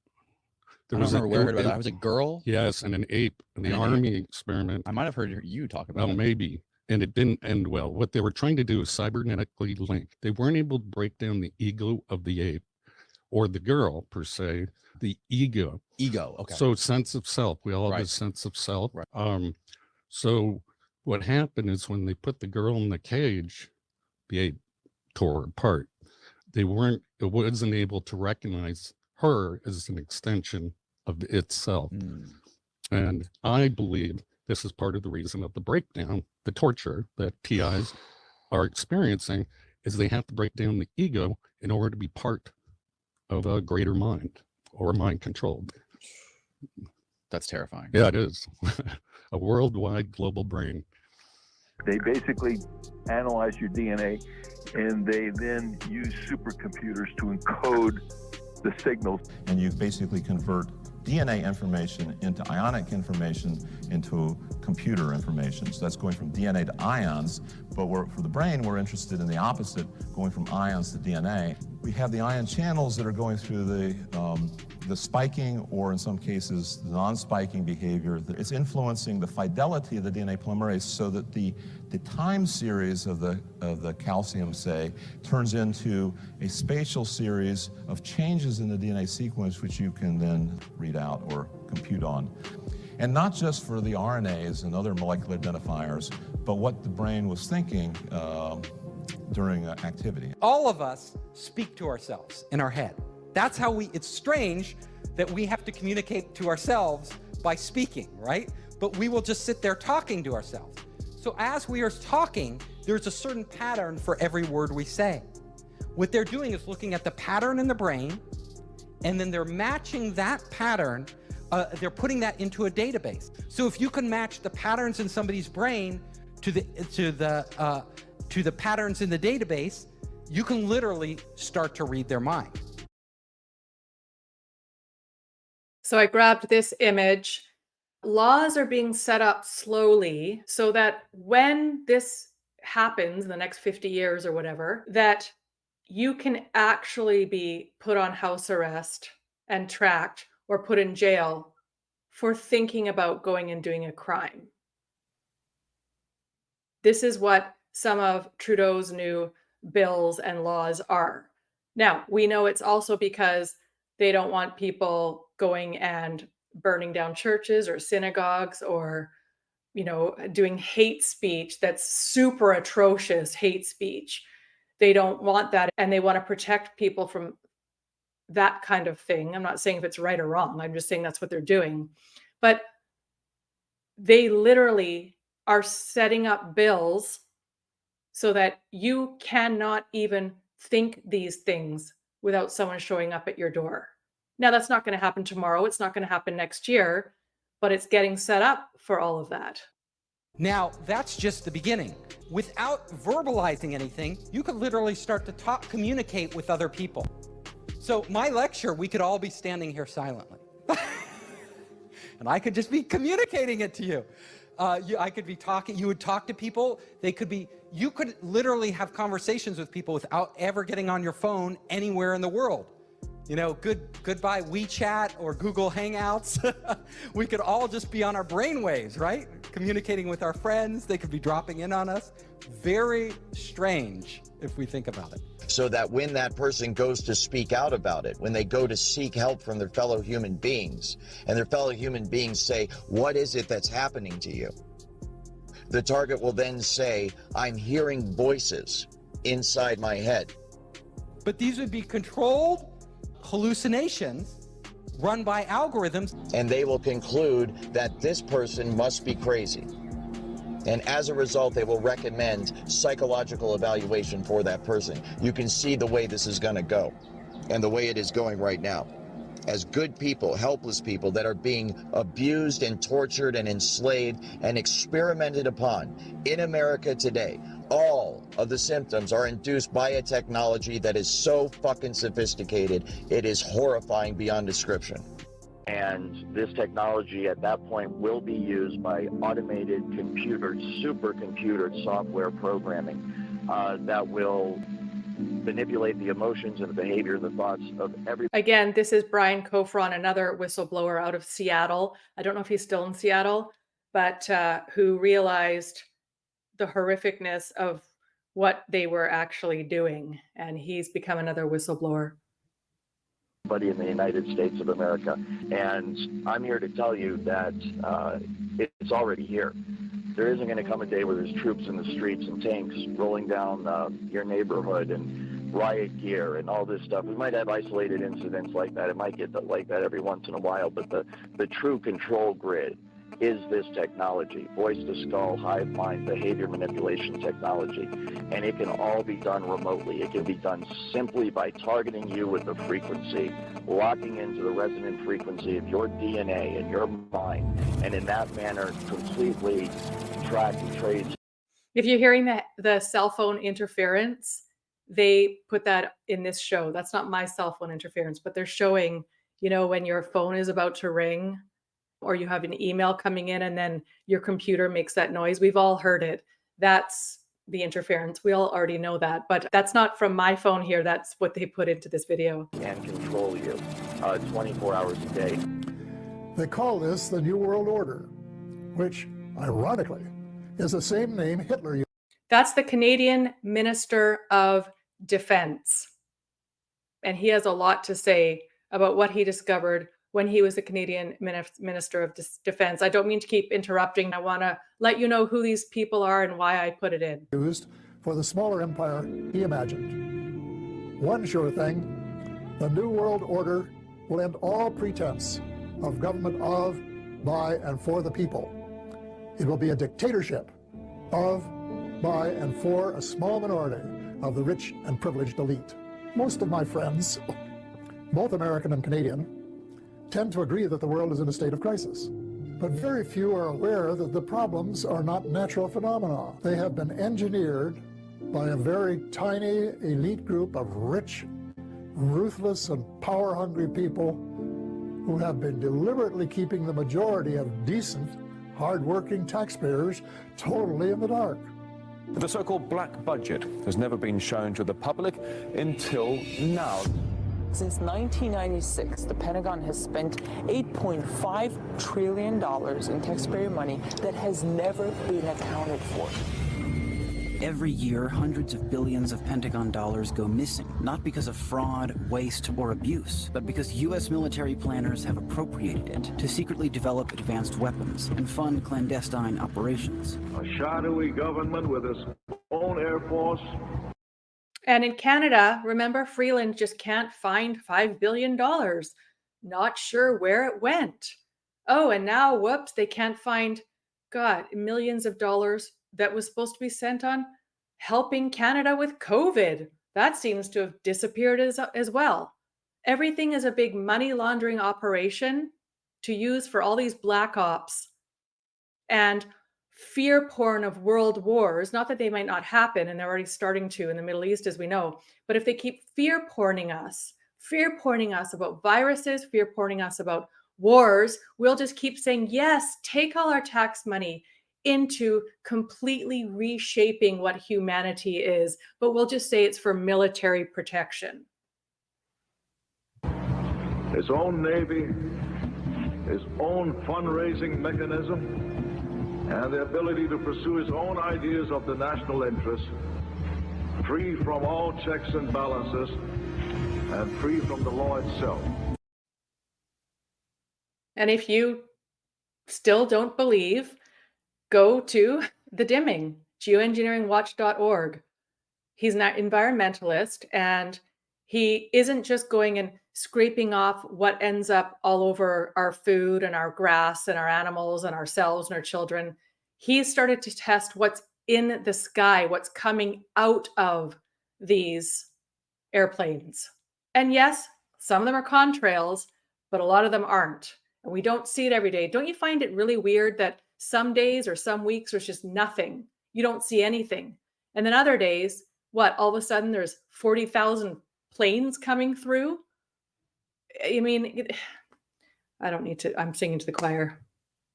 I don't was remember where I heard about that. It was a girl? Yes, and an ape in the And an Army experiment. I might have heard you talk about Well, it. maybe. And it didn't end well. What they were trying to do is cybernetically link. They weren't able to break down the ego of the ape or the girl per se, the ego. Ego, okay. So sense of self. We all have a Right. sense of self. Right. So what happened is when they put the girl in the cage, the ape tore apart. It wasn't able to recognize her as an extension of itself. And I believe this is part of the reason of the breakdown, the torture that TIs are experiencing, is they have to break down the ego in order to be part of a greater mind or mind controlled. That's terrifying. Yeah, it is. A worldwide global brain. They basically analyze your DNA and they then use supercomputers to encode the signals. And you basically convert DNA information into ionic information into computer information. So that's going from DNA to ions, but for the brain, we're interested in the opposite, going from ions to DNA. We have the ion channels that are going through the spiking, or in some cases, the non-spiking behavior. It's influencing the fidelity of the DNA polymerase so that the time series of the calcium, say, turns into a spatial series of changes in the DNA sequence, which you can then read out or compute on. And not just for the RNAs and other molecular identifiers, but what the brain was thinking during activity. All of us speak to ourselves in our head. That's how it's strange that we have to communicate to ourselves by speaking, right? But we will just sit there talking to ourselves. So as we are talking, there's a certain pattern for every word we say. What they're doing is looking at the pattern in the brain, and then they're matching that pattern, they're putting that into a database. So if you can match the patterns in somebody's brain to the patterns in the database, you can literally start to read their mind. So I grabbed this image. Laws are being set up slowly so that when this happens in the next 50 years or whatever, that you can actually be put on house arrest and tracked or put in jail for thinking about going and doing a crime. This is what some of Trudeau's new bills and laws are. Now, we know it's also because they don't want people going and burning down churches or synagogues or doing hate speech that's super atrocious hate speech. They don't want that, and they want to protect people from that kind of thing. I'm not saying if it's right or wrong. I'm just saying that's what they're doing. But they literally are setting up bills so that you cannot even think these things without someone showing up at your door. Now, that's not going to happen tomorrow. It's not going to happen next year, but it's getting set up for all of that. Now, that's just the beginning. Without verbalizing anything, you could literally start to communicate with other people. So my lecture, we could all be standing here silently. And I could just be communicating it to you. I could be talking, you would talk to people, you could literally have conversations with people without ever getting on your phone anywhere in the world. Goodbye WeChat or Google Hangouts. We could all just be on our brainwaves, right? Communicating with our friends, they could be dropping in on us. Very strange if we think about it. So that when that person goes to speak out about it, when they go to seek help from their fellow human beings, and their fellow human beings say, what is it that's happening to you? The target will then say, I'm hearing voices inside my head. But these would be controlled hallucinations run by algorithms. And they will conclude that this person must be crazy. And as a result, they will recommend psychological evaluation for that person. You can see the way this is going to go and the way it is going right now. As good people, helpless people that are being abused and tortured and enslaved and experimented upon in America today, all of the symptoms are induced by a technology that is so fucking sophisticated, it is horrifying beyond description. And this technology at that point will be used by automated supercomputer software programming that will manipulate the emotions and the behavior and the thoughts of every. Again, this is Brian Kofron, another whistleblower out of Seattle. I don't know if he's still in Seattle, but who realized the horrificness of what they were actually doing. And he's become another whistleblower. In the United States of America. And I'm here to tell you that it's already here. There isn't going to come a day where there's troops in the streets and tanks rolling down your neighborhood and riot gear and all this stuff. We might have isolated incidents like that. It might get like that every once in a while, but the true control grid is this technology, voice-to-skull, hive mind, behavior manipulation technology. And it can all be done remotely. It can be done simply by targeting you with a frequency, locking into the resonant frequency of your DNA and your mind, and in that manner completely track and trace. If you're hearing the cell phone interference, they put that in this show. That's not my cell phone interference, but they're showing, when your phone is about to ring, or you have an email coming in and then your computer makes that noise. We've all heard it. That's the interference. We all already know that, but that's not from my phone here. That's what they put into this video. And control you 24 hours a day. They call this the New World Order, which, ironically, is the same name Hitler used. That's the Canadian Minister of Defense. And he has a lot to say about what he discovered when he was the Canadian Minister of Defense. I don't mean to keep interrupting. I want to let you know who these people are and why I put it in. Used for the smaller empire he imagined. One sure thing, the New World Order will end all pretense of government of, by, and for the people. It will be a dictatorship of, by, and for a small minority of the rich and privileged elite. Most of my friends, both American and Canadian, tend to agree that the world is in a state of crisis. But very few are aware that the problems are not natural phenomena. They have been engineered by a very tiny elite group of rich, ruthless, and power-hungry people who have been deliberately keeping the majority of decent, hard-working taxpayers totally in the dark. The so-called black budget has never been shown to the public until now. Since 1996, the Pentagon has spent $8.5 trillion in taxpayer money that has never been accounted for. Every year, hundreds of billions of Pentagon dollars go missing, not because of fraud, waste, or abuse, but because U.S. military planners have appropriated it to secretly develop advanced weapons and fund clandestine operations. A shadowy government with its own air force. And in Canada, remember, Freeland just can't find $5 billion. Not sure where it went. Oh, and now, whoops, they can't find, God, millions of dollars that was supposed to be sent on helping Canada with COVID. That seems to have disappeared as well. Everything is a big money laundering operation to use for all these black ops and fear porn of world wars. Not that they might not happen, and they're already starting to in the Middle East, as we know, but if they keep fear porning us about viruses, fear porning us about wars, we'll just keep saying, yes, take all our tax money into completely reshaping what humanity is, but we'll just say it's for military protection. His own navy, his own fundraising mechanism, and the ability to pursue his own ideas of the national interest, free from all checks and balances, and free from the law itself. And if you still don't believe, go to the Dimming, geoengineeringwatch.org. He's an environmentalist, and he isn't just going and scraping off what ends up all over our food and our grass and our animals and ourselves and our children. He's started to test what's in the sky, what's coming out of these airplanes. And yes, some of them are contrails, but a lot of them aren't. And we don't see it every day. Don't you find it really weird that some days or some weeks there's just nothing? You don't see anything. And then other days, what, all of a sudden there's 40,000 planes coming through? I mean, I don't need to, I'm singing to the choir.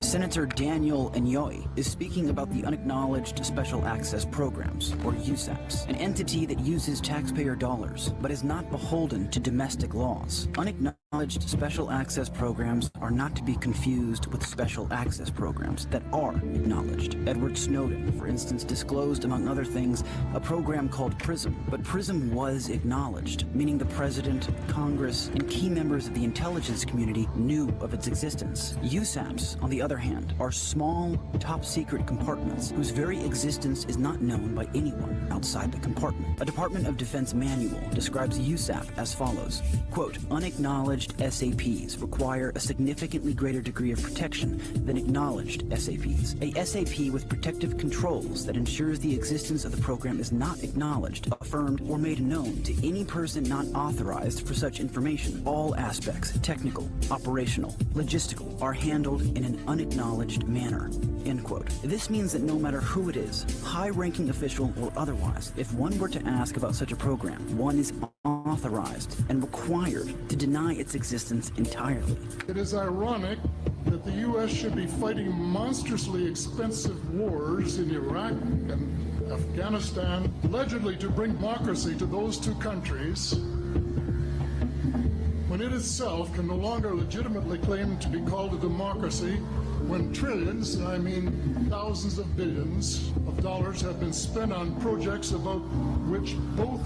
Senator Daniel Inouye is speaking about the Unacknowledged Special Access Programs, or USAPs, an entity that uses taxpayer dollars but is not beholden to domestic laws. Unacknowledged Special Access Programs are not to be confused with special access programs that are acknowledged. Edward Snowden, for instance, disclosed, among other things, a program called PRISM, but PRISM was acknowledged, meaning the President, Congress, and key members of the intelligence community knew of its existence. USAPs, on the other hand, are small, top-secret compartments whose very existence is not known by anyone outside the compartment. A Department of Defense manual describes USAP as follows, quote, unacknowledged SAPs require a significantly greater degree of protection than acknowledged SAPs. A SAP with protective controls that ensures the existence of the program is not acknowledged, affirmed, or made known to any person not authorized for such information. All aspects, technical, operational, logistical, are handled in an unacknowledged manner, end quote. This means that no matter who it is, high-ranking official or otherwise, if one were to ask about such a program, one is authorized and required to deny its existence entirely. It is ironic that the U.S. should be fighting monstrously expensive wars in Iraq and Afghanistan, allegedly to bring democracy to those two countries, when it itself can no longer legitimately claim to be called a democracy, when trillions, and I mean thousands of billions of dollars have been spent on projects about which both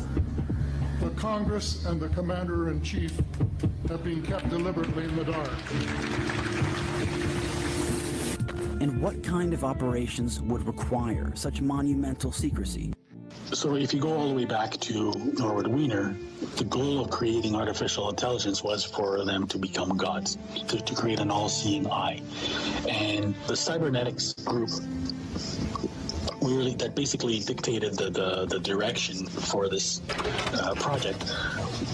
the Congress and the Commander-in-Chief have been kept deliberately in the dark. And what kind of operations would require such monumental secrecy? So if you go all the way back to Norwood Wiener, the goal of creating artificial intelligence was for them to become gods, to create an all-seeing eye. And the cybernetics group really, that basically dictated the direction for this project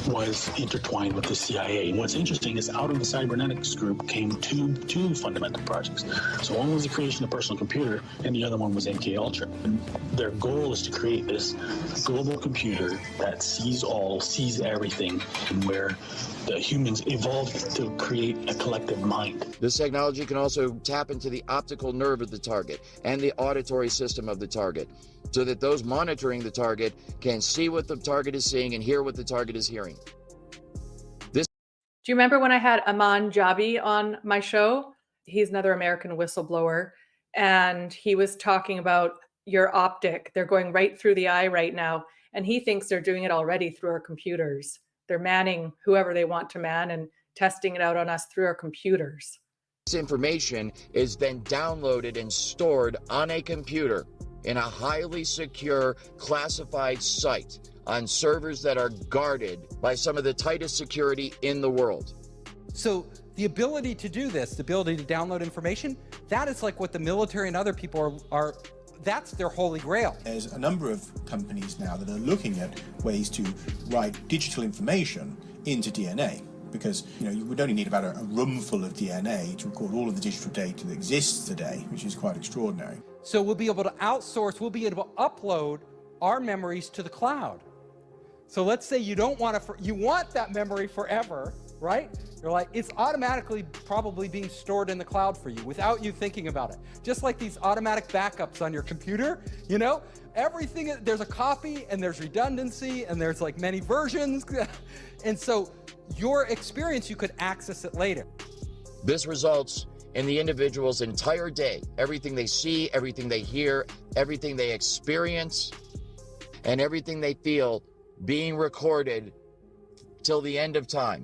was intertwined with the CIA. And what's interesting is out of the cybernetics group came two fundamental projects. So one was the creation of a personal computer, and the other one was MKUltra. And their goal is to create this global computer that sees all, sees everything, and where the humans evolved to create a collective mind. This technology can also tap into the optical nerve of the target and the auditory system of the target, so that those monitoring the target can see what the target is seeing and hear what the target is hearing. Do you remember when I had Aman Jabi on my show? He's another American whistleblower, and he was talking about your optic. They're going right through the eye right now. And he thinks they're doing it already through our computers. They're manning whoever they want to man and testing it out on us through our computers. This information is then downloaded and stored on a computer in a highly secure, classified site on servers that are guarded by some of the tightest security in the world. So the ability to do this, the ability to download information, that is like what the military and other people are that's their holy grail. There's a number of companies now that are looking at ways to write digital information into DNA. Because you would only need about a room full of DNA to record all of the digital data that exists today, which is quite extraordinary. So we'll be able to outsource, we'll be able to upload our memories to the cloud. So let's say you don't want to, you want that memory forever, right? You're like, it's automatically probably being stored in the cloud for you without you thinking about it. Just like these automatic backups on your computer, everything, there's a copy and there's redundancy and there's like many versions. And so your experience, you could access it later. This results in the individual's entire day, everything they see, everything they hear, everything they experience, and everything they feel being recorded till the end of time.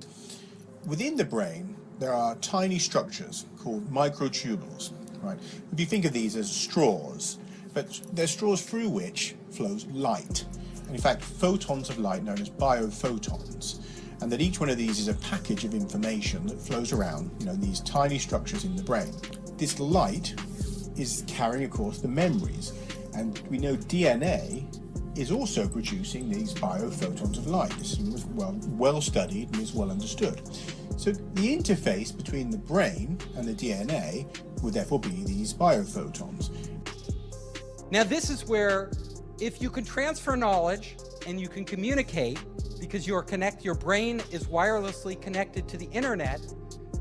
Within the brain, there are tiny structures called microtubules, right? If you think of these as straws, but they're straws through which flows light. And in fact, photons of light known as biophotons. And that each one of these is a package of information that flows around, these tiny structures in the brain. This light is carrying, of course, the memories. And we know DNA is also producing these biophotons of light. This is well studied and is well understood. So the interface between the brain and the DNA would therefore be these biophotons. Now this is where, if you can transfer knowledge and you can communicate, because your brain is wirelessly connected to the internet,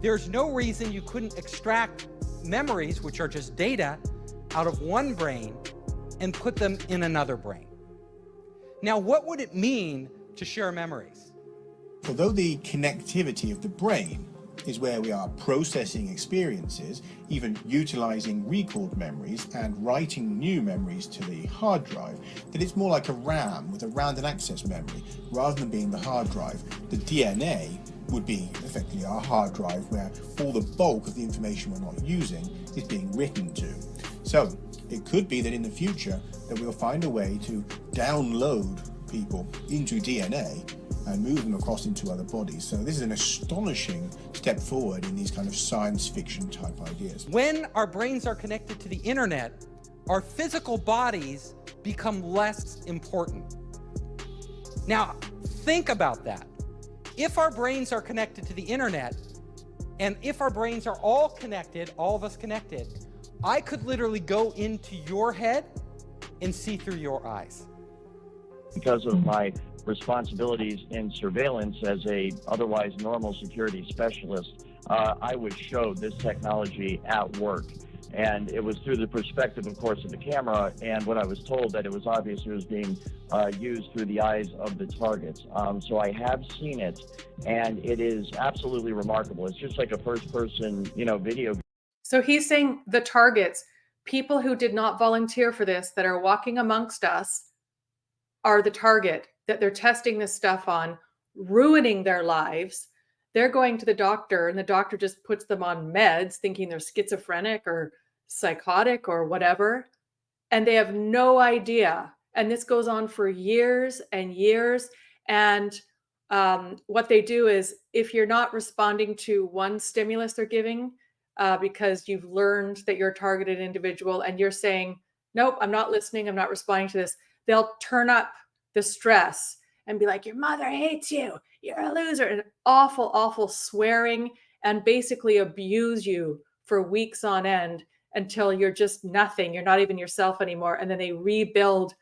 there's no reason you couldn't extract memories, which are just data, out of one brain and put them in another brain. Now, what would it mean to share memories? Although the connectivity of the brain is where we are processing experiences, even utilizing recalled memories and writing new memories to the hard drive, that it's more like a RAM with a random access memory rather than being the hard drive. The DNA would be effectively our hard drive where all the bulk of the information we're not using is being written to. So it could be that in the future that we'll find a way to download people into DNA and move them across into other bodies. So this is an astonishing step forward in these kind of science fiction type ideas. When our brains are connected to the internet, our physical bodies become less important. Now, think about that. If our brains are connected to the internet, and if our brains are all connected, all of us connected, I could literally go into your head and see through your eyes. Because of my responsibilities in surveillance as a otherwise normal security specialist, I was showed this technology at work. And it was through the perspective, of course, of the camera, and what I was told that it was obvious it was being used through the eyes of the targets. So I have seen it, and it is absolutely remarkable. It's just like a first-person, video. So he's saying the targets, people who did not volunteer for this, that are walking amongst us, are the target that they're testing this stuff on, ruining their lives. They're going to the doctor and the doctor just puts them on meds thinking they're schizophrenic or psychotic or whatever. And they have no idea. And this goes on for years and years. And what they do is, if you're not responding to one stimulus they're giving, because you've learned that you're a targeted individual and you're saying, nope, I'm not listening, I'm not responding to this, they'll turn up the stress and be like, your mother hates you, you're a loser, and awful, awful swearing, and basically abuse you for weeks on end until you're just nothing. You're not even yourself anymore. And then they rebuild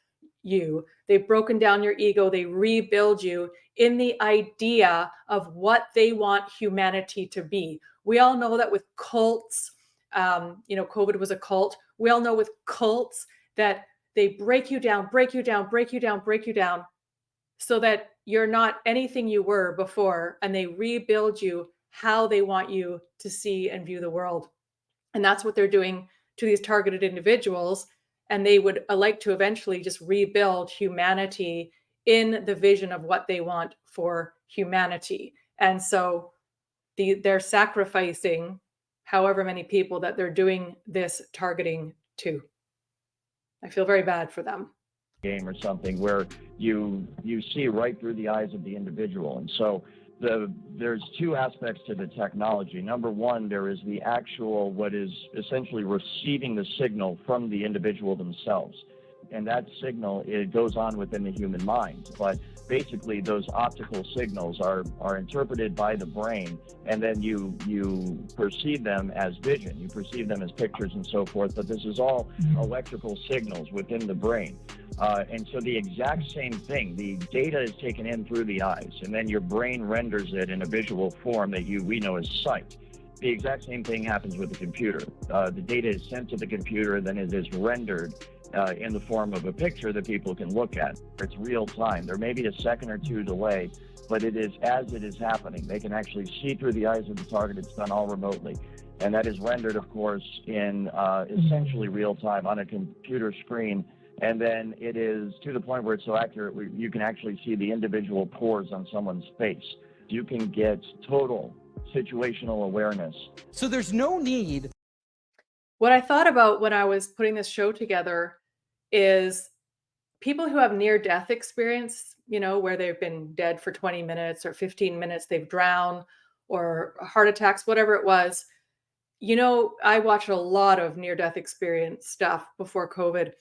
you. They've broken down your ego. They rebuild you in the idea of what they want humanity to be. We all know that with cults, COVID was a cult. We all know with cults that they break you down, break you down, break you down, break you down, so that you're not anything you were before, and they rebuild you how they want you to see and view the world. And that's what they're doing to these targeted individuals. and they would like to eventually just rebuild humanity in the vision of what they want for humanity. And so they're sacrificing however many people that they're doing this targeting to. I feel very bad for them. Game or something where you see right through the eyes of the individual. And so there's two aspects to the technology. Number one, there is the actual, what is essentially receiving the signal from the individual themselves. And that signal, it goes on within the human mind. But basically, those optical signals are interpreted by the brain, and then you perceive them as vision. You perceive them as pictures and so forth, but this is all electrical signals within the brain. And so the exact same thing, the data is taken in through the eyes, and then your brain renders it in a visual form that we know as sight. The exact same thing happens with the computer. The data is sent to the computer, and then it is rendered in the form of a picture that people can look at. It's real time. There may be a second or two delay, but it is as it is happening. They can actually see through the eyes of the target. It's done all remotely. And that is rendered, of course, in essentially real time on a computer screen. And then it is to the point where it's so accurate, you can actually see the individual pores on someone's face. You can get total situational awareness. So there's no need. What I thought about when I was putting this show together is people who have near-death experience, where they've been dead for 20 minutes or 15 minutes, they've drowned or heart attacks, whatever it was. I watched a lot of near-death experience stuff before COVID,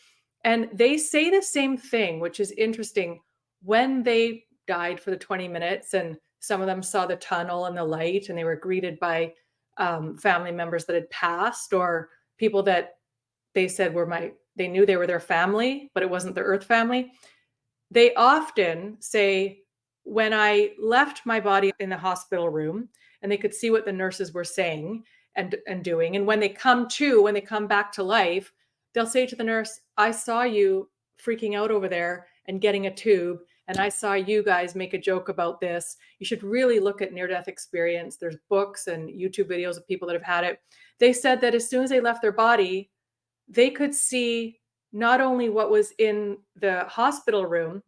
and they say the same thing, which is interesting. When they died for the 20 minutes and some of them saw the tunnel and the light and they were greeted by family members that had passed, or people that they said they knew they were their family, but it wasn't their earth family. They often say, when I left my body in the hospital room, and they could see what the nurses were saying and doing. And when they come back to life, they'll say to the nurse, I saw you freaking out over there and getting a tube, and I saw you guys make a joke about this. You should really look at near-death experience. There's books and YouTube videos of people that have had it. They said that as soon as they left their body, they could see not only what was in the hospital room,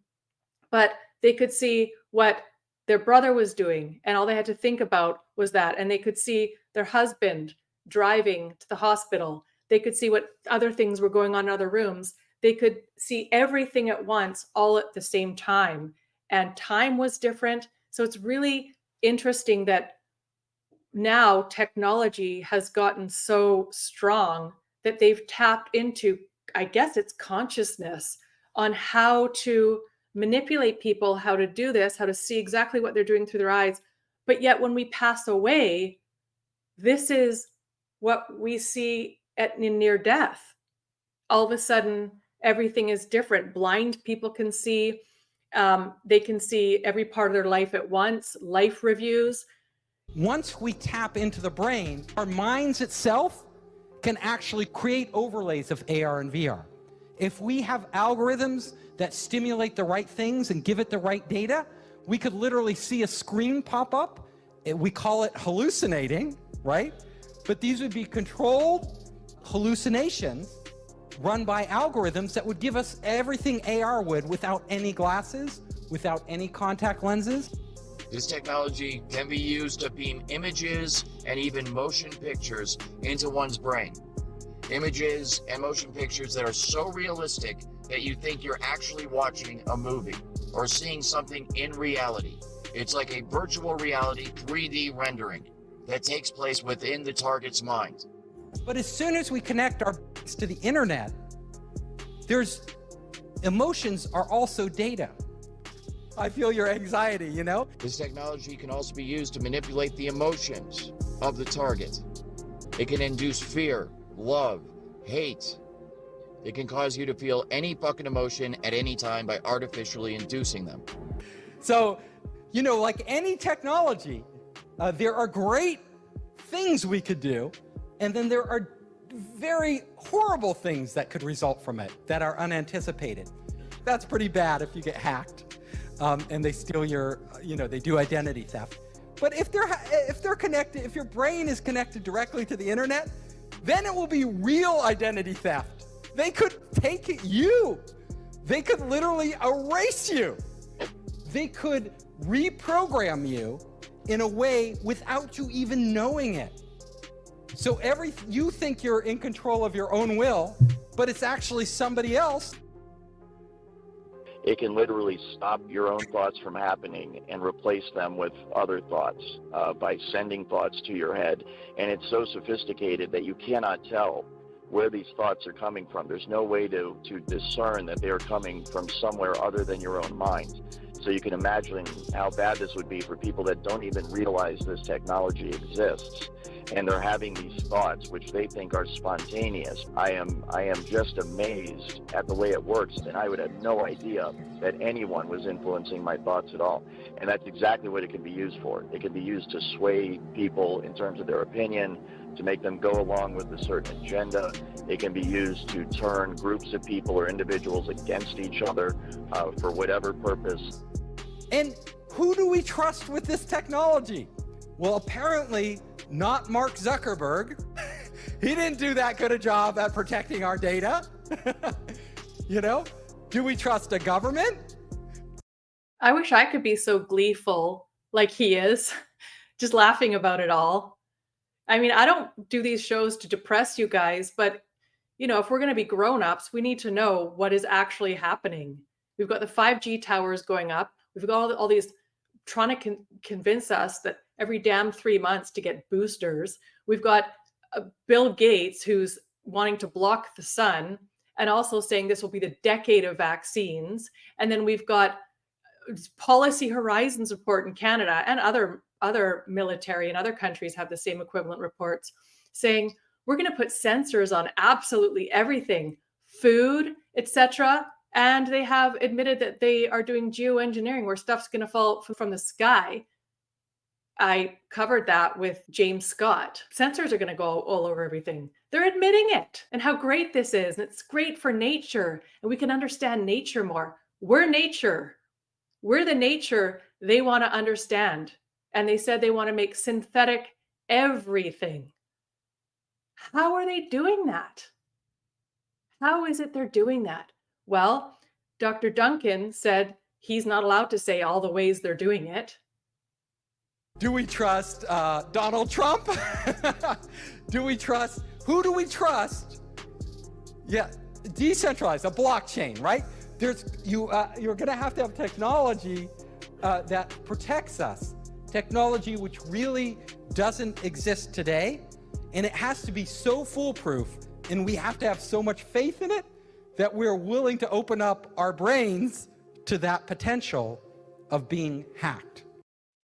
but they could see what their brother was doing. And all they had to think about was that. And they could see their husband driving to the hospital. They could see what other things were going on in other rooms. They could see everything at once, all at the same time. And time was different. So it's really interesting that now technology has gotten so strong that they've tapped into, I guess it's consciousness on how to manipulate people, how to do this, how to see exactly what they're doing through their eyes. But yet when we pass away, this is what we see in near death. All of a sudden, everything is different. Blind people can see, they can see every part of their life at once, life reviews. Once we tap into the brain, our minds itself can actually create overlays of AR and VR. If we have algorithms that stimulate the right things and give it the right data, we could literally see a screen pop up. We call it hallucinating, right? But these would be controlled hallucinations run by algorithms that would give us everything AR would without any glasses, without any contact lenses. This technology can be used to beam images and even motion pictures into one's brain. Images and motion pictures that are so realistic that you think you're actually watching a movie or seeing something in reality. It's like a virtual reality 3D rendering that takes place within the target's mind. But as soon as we connect our brains to the internet, emotions are also data. I feel your anxiety, This technology can also be used to manipulate the emotions of the target. It can induce fear, love, hate. It can cause you to feel any fucking emotion at any time by artificially inducing them. So, like any technology, there are great things we could do, and then there are very horrible things that could result from it that are unanticipated. That's pretty bad if you get hacked. And they steal they do identity theft. But if they're connected, if your brain is connected directly to the internet, then it will be real identity theft. They could take you. They could literally erase you. They could reprogram you in a way without you even knowing it. So you think you're in control of your own will, but it's actually somebody else. It can literally stop your own thoughts from happening and replace them with other thoughts by sending thoughts to your head. And it's so sophisticated that you cannot tell where these thoughts are coming from. There's no way to discern that they are coming from somewhere other than your own mind. So you can imagine how bad this would be for people that don't even realize this technology exists, and they're having these thoughts which they think are spontaneous. I am just amazed at the way it works, and I would have no idea that anyone was influencing my thoughts at all. And that's exactly what it can be used for. It can be used to sway people in terms of their opinion, to make them go along with a certain agenda. It can be used to turn groups of people or individuals against each other for whatever purpose. And who do we trust with this technology? Well, apparently not Mark Zuckerberg. He didn't do that good a job at protecting our data. You know, do we trust a government? I wish I could be so gleeful like he is, just laughing about it all. I mean, I don't do these shows to depress you guys, but you know, if we're going to be grown-ups, we need to know what is actually happening. We've got the 5G towers going up. We've got all these trying to convince us that every damn 3 months to get boosters. We've got Bill Gates, who's wanting to block the sun and also saying this will be the decade of vaccines. And then we've got Policy Horizons report in Canada, and other military and other countries have the same equivalent reports, saying we're going to put sensors on absolutely everything, food, etc. And they have admitted that they are doing geoengineering where stuff's going to fall from the sky. I covered that with James Scott. Sensors are going to go all over everything. They're admitting it, and how great this is. And it's great for nature, and we can understand nature more. We're nature. We're the nature they want to understand. And they said they want to make synthetic everything. How are they doing that? How is it they're doing that? Well, Dr. Duncan said he's not allowed to say all the ways they're doing it. Do we trust Donald Trump? Who do we trust? Yeah, decentralized, a blockchain, right? You're going to have technology that protects us, technology which really doesn't exist today, and it has to be so foolproof, and we have to have so much faith in it that we're willing to open up our brains to that potential of being hacked.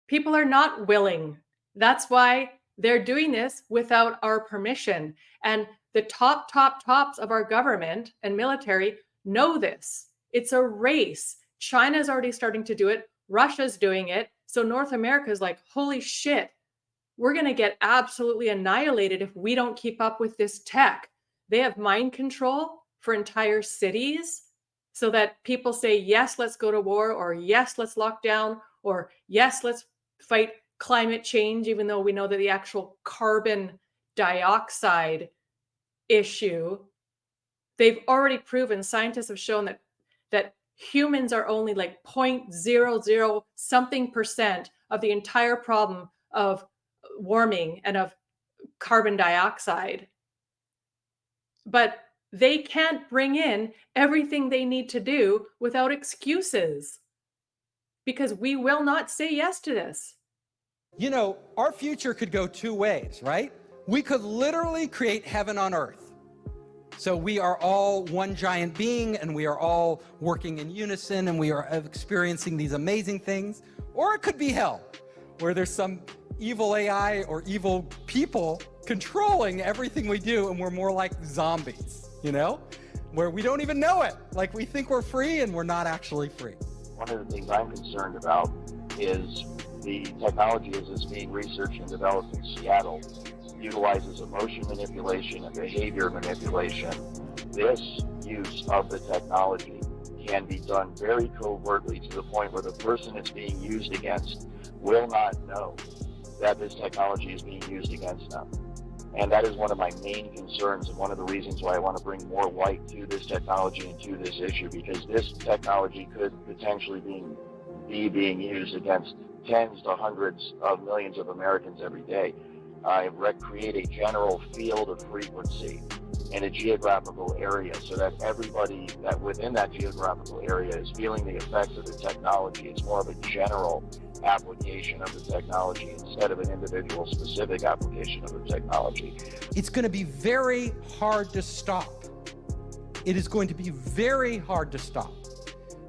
People are not willing. That's why they're doing this without our permission. And the tops of our government and military know this. It's a race. China's already starting to do it. Russia's doing it. So North America is like, holy shit, we're going to get absolutely annihilated if we don't keep up with this tech. They have mind control for entire cities so that people say, yes, let's go to war, or yes, let's lock down, or yes, let's fight climate change, even though we know that the actual carbon dioxide issue, they've already proven, scientists have shown that humans are only like 0.00 something percent of the entire problem of warming and of carbon dioxide. But they can't bring in everything they need to do without excuses, because we will not say yes to this. You know, our future could go two ways, right? We could literally create heaven on earth. So we are all one giant being, and we are all working in unison, and we are experiencing these amazing things. Or it could be hell, where there's some evil AI or evil people controlling everything we do, and we're more like zombies, you know, where we don't even know it. Like, we think we're free, and we're not actually free. One of the things I'm concerned about is the technology as it's being researched and developed in Seattle utilizes emotion manipulation and behavior manipulation. This use of the technology can be done very covertly to the point where the person it's being used against will not know that this technology is being used against them. And that is one of my main concerns and one of the reasons why I want to bring more light to this technology and to this issue, because this technology could potentially be being used against tens to hundreds of millions of Americans every day. Create a general field of frequency in a geographical area so that everybody that within that geographical area is feeling the effects of the technology. It's more of a general application of the technology instead of an individual specific application of the technology. It's going to be very hard to stop. It is going to be very hard to stop.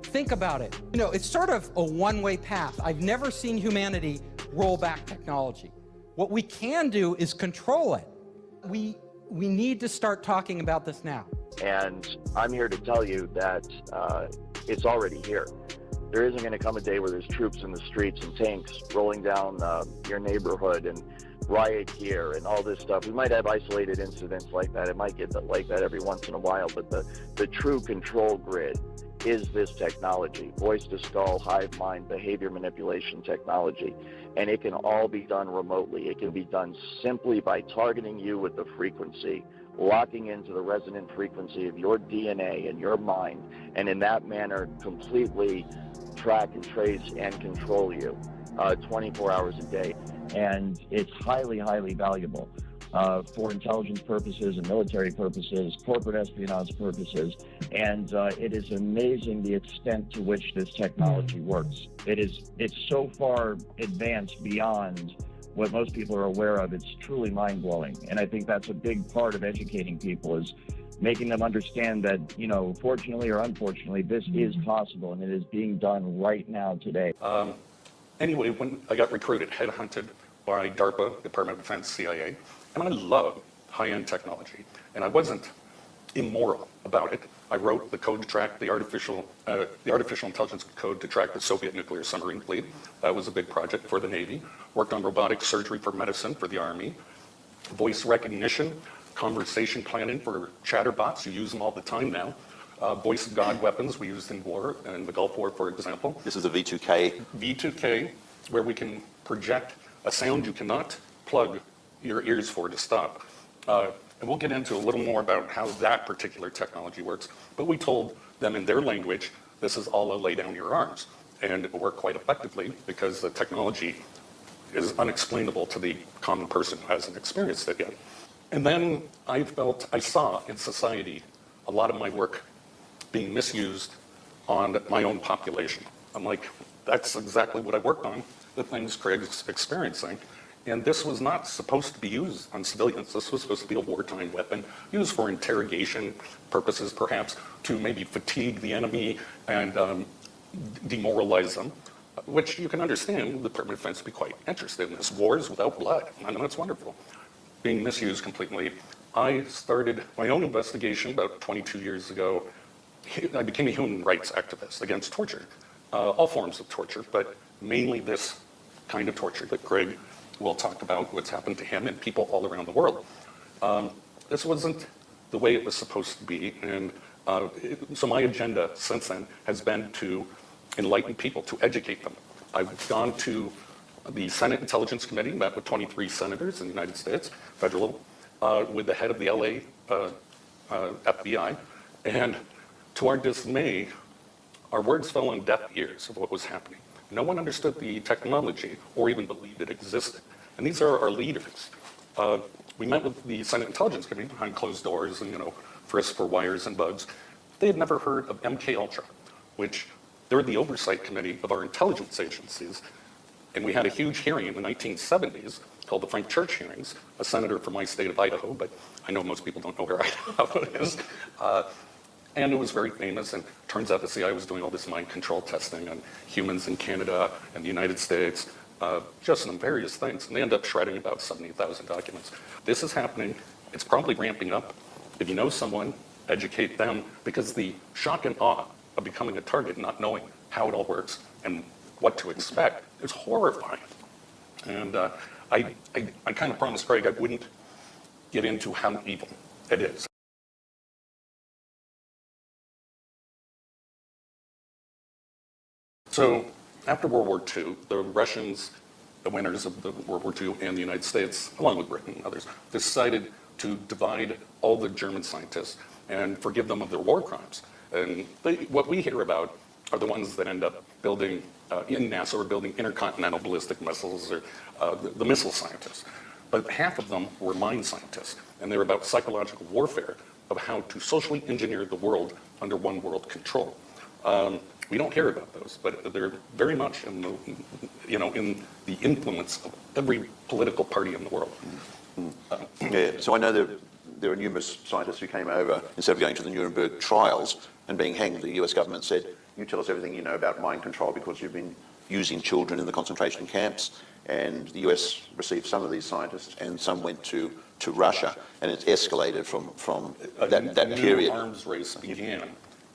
Think about it. You know, it's sort of a one-way path. I've never seen humanity roll back technology. What we can do is control it. We need to start talking about this now. And I'm here to tell you that it's already here. There isn't going to come a day where there's troops in the streets and tanks rolling down your neighborhood and riot gear and all this stuff. We might have isolated incidents like that. It might get like that every once in a while, but the true control grid is this technology, voice-to-skull, hive mind, behavior manipulation technology. And it can all be done remotely. It can be done simply by targeting you with the frequency, locking into the resonant frequency of your DNA and your mind, and in that manner completely track and trace and control you 24 hours a day. And it's highly, highly valuable for intelligence purposes and military purposes, corporate espionage purposes. And it is amazing the extent to which this technology works. It's so far advanced beyond what most people are aware of. It's truly mind-blowing. And I think that's a big part of educating people, is making them understand that, you know, fortunately or unfortunately, this is possible and it is being done right now today. Anyway, when I got recruited, headhunted by DARPA, Department of Defense, CIA, and I love high-end technology, and I wasn't immoral about it. I wrote the code to track the artificial intelligence code to track the Soviet nuclear submarine fleet. That was a big project for the Navy. Worked on robotic surgery for medicine for the Army. Voice recognition, conversation planning for chatterbots. You use them all the time now. Voice of God weapons we used in war, in the Gulf War, for example. This is the V2K. V2K, where we can project a sound you cannot plug your ears for to stop. And we'll get into a little more about how that particular technology works. But we told them in their language, this is all a lay down your arms. And it worked quite effectively because the technology is unexplainable to the common person who hasn't experienced it yet. And then I saw in society a lot of my work being misused on my own population. I'm like, that's exactly what I worked on, the things Craig's experiencing. And this was not supposed to be used on civilians. This was supposed to be a wartime weapon, used for interrogation purposes, perhaps to maybe fatigue the enemy and demoralize them, which you can understand the Department of Defense would be quite interested in this. Wars without blood, I know that's wonderful. Being misused completely. I started my own investigation about 22 years ago. I became a human rights activist against torture, all forms of torture, but mainly this kind of torture that Craig will talk about, what's happened to him and people all around the world. This wasn't the way it was supposed to be, and so my agenda since then has been to enlighten people, to educate them. I've gone to the Senate Intelligence Committee, met with 23 senators in the United States, federal, with the head of the LA FBI, and to our dismay, our words fell on deaf ears of what was happening. No one understood the technology or even believed it existed. And these are our leaders. We met with the Senate Intelligence Committee behind closed doors and, frisk for wires and bugs. They had never heard of MK Ultra, which they're the oversight committee of our intelligence agencies. And we had a huge hearing in the 1970s called the Frank Church hearings, a senator from my state of Idaho, but I know most people don't know where Idaho is. And it was very famous, and turns out the CIA was doing all this mind control testing on humans in Canada and the United States, just on various things. And they end up shredding about 70,000 documents. This is happening. It's probably ramping up. If you know someone, educate them, because the shock and awe of becoming a target, not knowing how it all works and what to expect, is horrifying. And I kind of promised Craig I wouldn't get into how evil it is. So after World War II, the Russians the winners of the World War II and the United States, along with Britain and others, decided to divide all the German scientists and forgive them of their war crimes. And what we hear about are the ones that end up building, in NASA, or building intercontinental ballistic missiles, or the missile scientists. But half of them were mind scientists, and they were about psychological warfare of how to socially engineer the world under one world control. We don't hear about those, but they're very much in the, in the influence of every political party in the world. Yeah, so I know there are numerous scientists who came over, instead of going to the Nuremberg trials and being hanged, the US government said, you tell us everything you know about mind control because you've been using children in the concentration camps. And the US received some of these scientists and some went to Russia, and it's escalated from that period. New arms race began,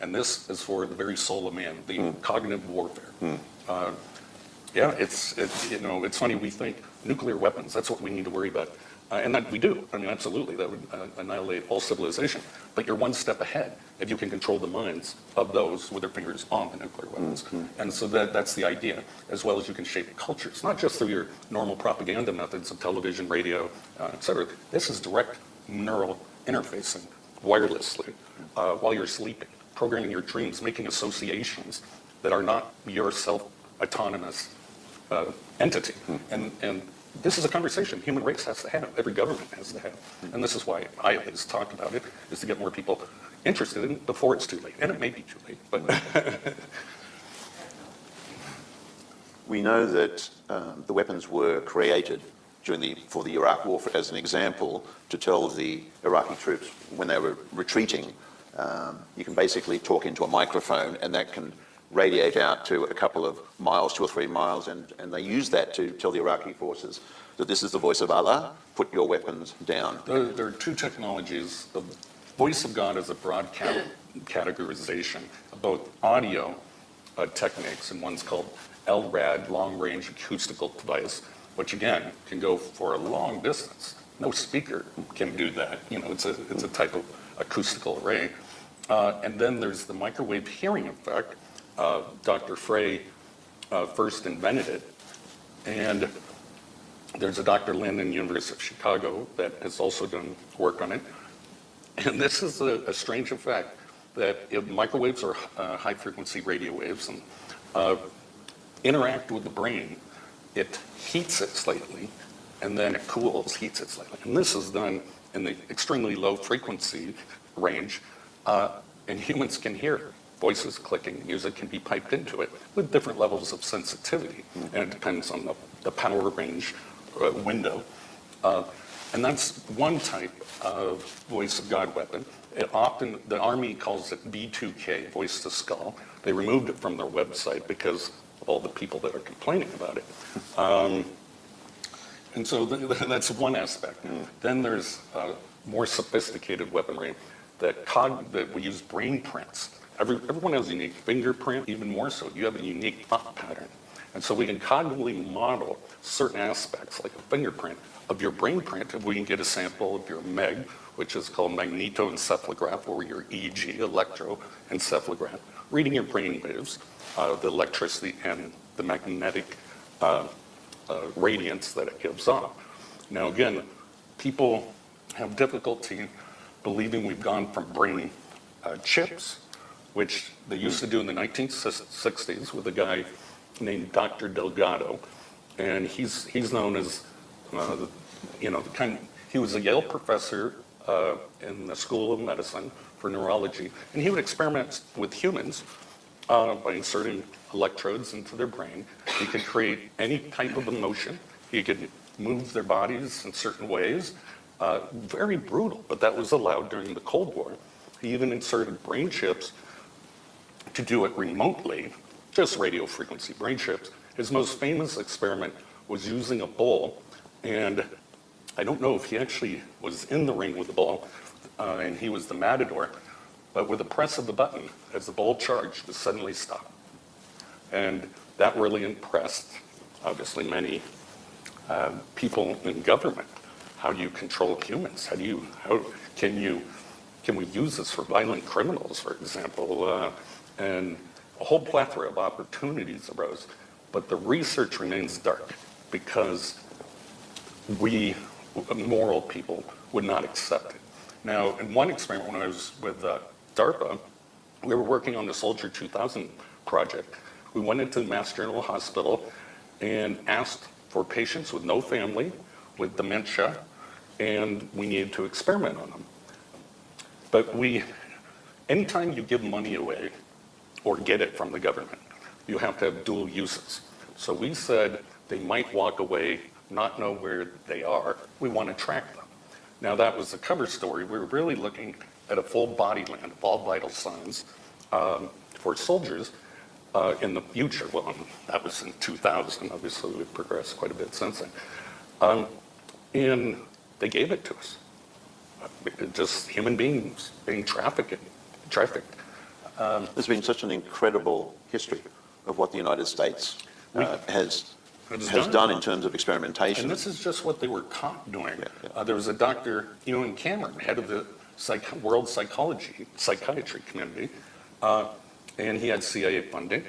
and this is for the very soul of man, the cognitive warfare. Yeah, it's funny, we think nuclear weapons, that's what we need to worry about. And that we do. I mean, absolutely, that would annihilate all civilization. But you're one step ahead if you can control the minds of those with their fingers on the nuclear weapons. And so that's the idea, as well as you can shape cultures, not just through your normal propaganda methods of television, radio, et cetera. This is direct neural interfacing wirelessly while you're sleeping, programming your dreams, making associations that are not your self-autonomous entity. And this is a conversation human race has to have, every government has to have. And this is why I always talk about it, is to get more people interested in it before it's too late. And it may be too late, but... We know that the weapons were created for the Iraq War, as an example, to tell the Iraqi troops when they were retreating, you can basically talk into a microphone and that can radiate out to a couple of miles, 2 or 3 miles, and they use that to tell the Iraqi forces that this is the voice of Allah, put your weapons down. There are two technologies. The voice of God is a broad categorization of both audio techniques, and one's called LRAD, long-range acoustical device, which again can go for a long distance. No speaker can do that. It's a type of acoustical array. And then there's the microwave hearing effect. Dr. Frey first invented it, and there's a Dr. Lin in the University of Chicago that has also done work on it. And this is a strange effect that if microwaves are high-frequency radio waves and interact with the brain, it heats it slightly, and then it cools, heats it slightly. And this is done in the extremely low frequency range, and humans can hear it. Voices clicking, music can be piped into it with different levels of sensitivity, and it depends on the power range window. And that's one type of voice of God weapon. The Army calls it B2K, voice to skull. They removed it from their website because of all the people that are complaining about it. And so that's one aspect. Then there's more sophisticated weaponry that we use brain prints. Everyone has a unique fingerprint, even more so. You have a unique thought pattern. And so we can cognitively model certain aspects, like a fingerprint, of your brain print, if we can get a sample of your MEG, which is called magnetoencephalograph, or your EEG, electroencephalograph, reading your brain waves, the electricity and the magnetic radiance that it gives off. Now again, people have difficulty believing we've gone from brain chips, which they used to do in the 1960s with a guy named Dr. Delgado, and he's known as, he was a Yale professor in the School of Medicine for neurology, and he would experiment with humans by inserting electrodes into their brain. He could create any type of emotion. He could move their bodies in certain ways. Very brutal, but that was allowed during the Cold War. He even inserted brain chips to do it remotely, just radio frequency brain chips. His most famous experiment was using a ball, and I don't know if he actually was in the ring with the ball, and he was the matador, but with the press of the button, as the ball charged, it suddenly stopped. And that really impressed, obviously, many people in government. How do you control humans? Can we use this for violent criminals, for example? And a whole plethora of opportunities arose, but the research remains dark. because we, moral people, would not accept it. Now, in one experiment when I was with DARPA, we were working on the Soldier 2000 project. We went into the Mass General Hospital and asked for patients with no family, with dementia, and we needed to experiment on them. But anytime you give money away or get it from the government, you have to have dual uses. So we said they might walk away, not know where they are. We want to track them. Now that was the cover story. We were really looking at a full body land of all vital signs for soldiers in the future. Well, that was in 2000. Obviously, we've progressed quite a bit since then. And they gave it to us. Just human beings being trafficked. There's been such an incredible history of what the United States has done in terms of experimentation. And this is just what they were caught doing. There was a Dr. Ewan Cameron, head of the World Psychiatry Community, and he had CIA funding.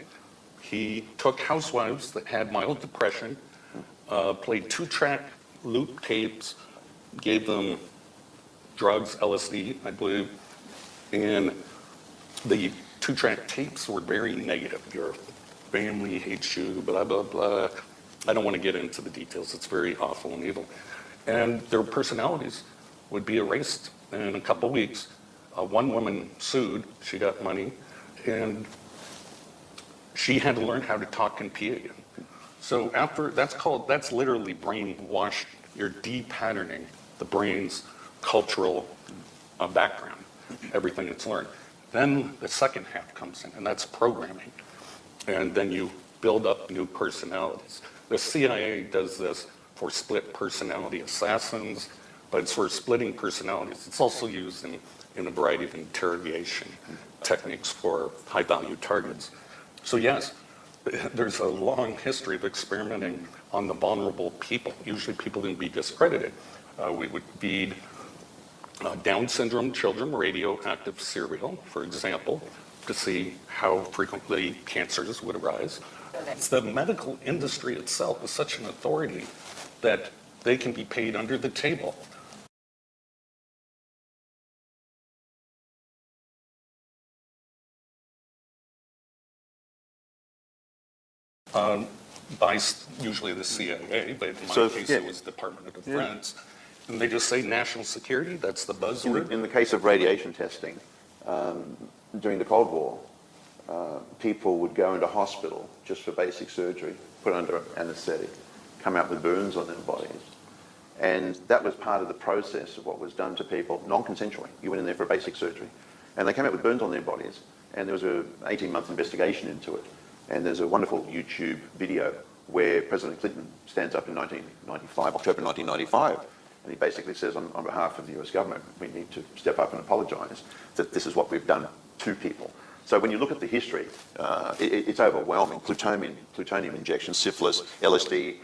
He took housewives that had mild depression, played 2-track loop tapes, gave them drugs, LSD, I believe, and the 2-track tapes were very negative. Your family hates you, blah, blah, blah. I don't want to get into the details. It's very awful and evil. And their personalities would be erased in a couple weeks. One woman sued. She got money, and she had to learn how to talk and pee again. So that's literally brainwashing. You're de-patterning the brain's cultural background, everything it's learned. Then the second half comes in, and that's programming. And then you build up new personalities. The CIA does this for split personality assassins, but it's for splitting personalities. It's also used in a variety of interrogation techniques for high-value targets. So yes, there's a long history of experimenting on the vulnerable people. Usually people can be discredited. We would feed Down syndrome children radioactive cereal, for example, to see how frequently cancers would arise. The medical industry itself is such an authority that they can be paid under the table. By usually the CIA, but in my case it was Department of Defense. And they just say national security, that's the buzzword. In the case of radiation testing, during the Cold War, people would go into hospital just for basic surgery, put under anesthetic, come out with burns on their bodies. And that was part of the process of what was done to people non-consensually. You went in there for basic surgery, and they came out with burns on their bodies, and there was an 18-month investigation into it. And there's a wonderful YouTube video where President Clinton stands up in 1995, October 1995, and he basically says, on behalf of the US government, we need to step up and apologise that this is what we've done to people. So when you look at the history, it's overwhelming. Plutonium injection, syphilis, LSD.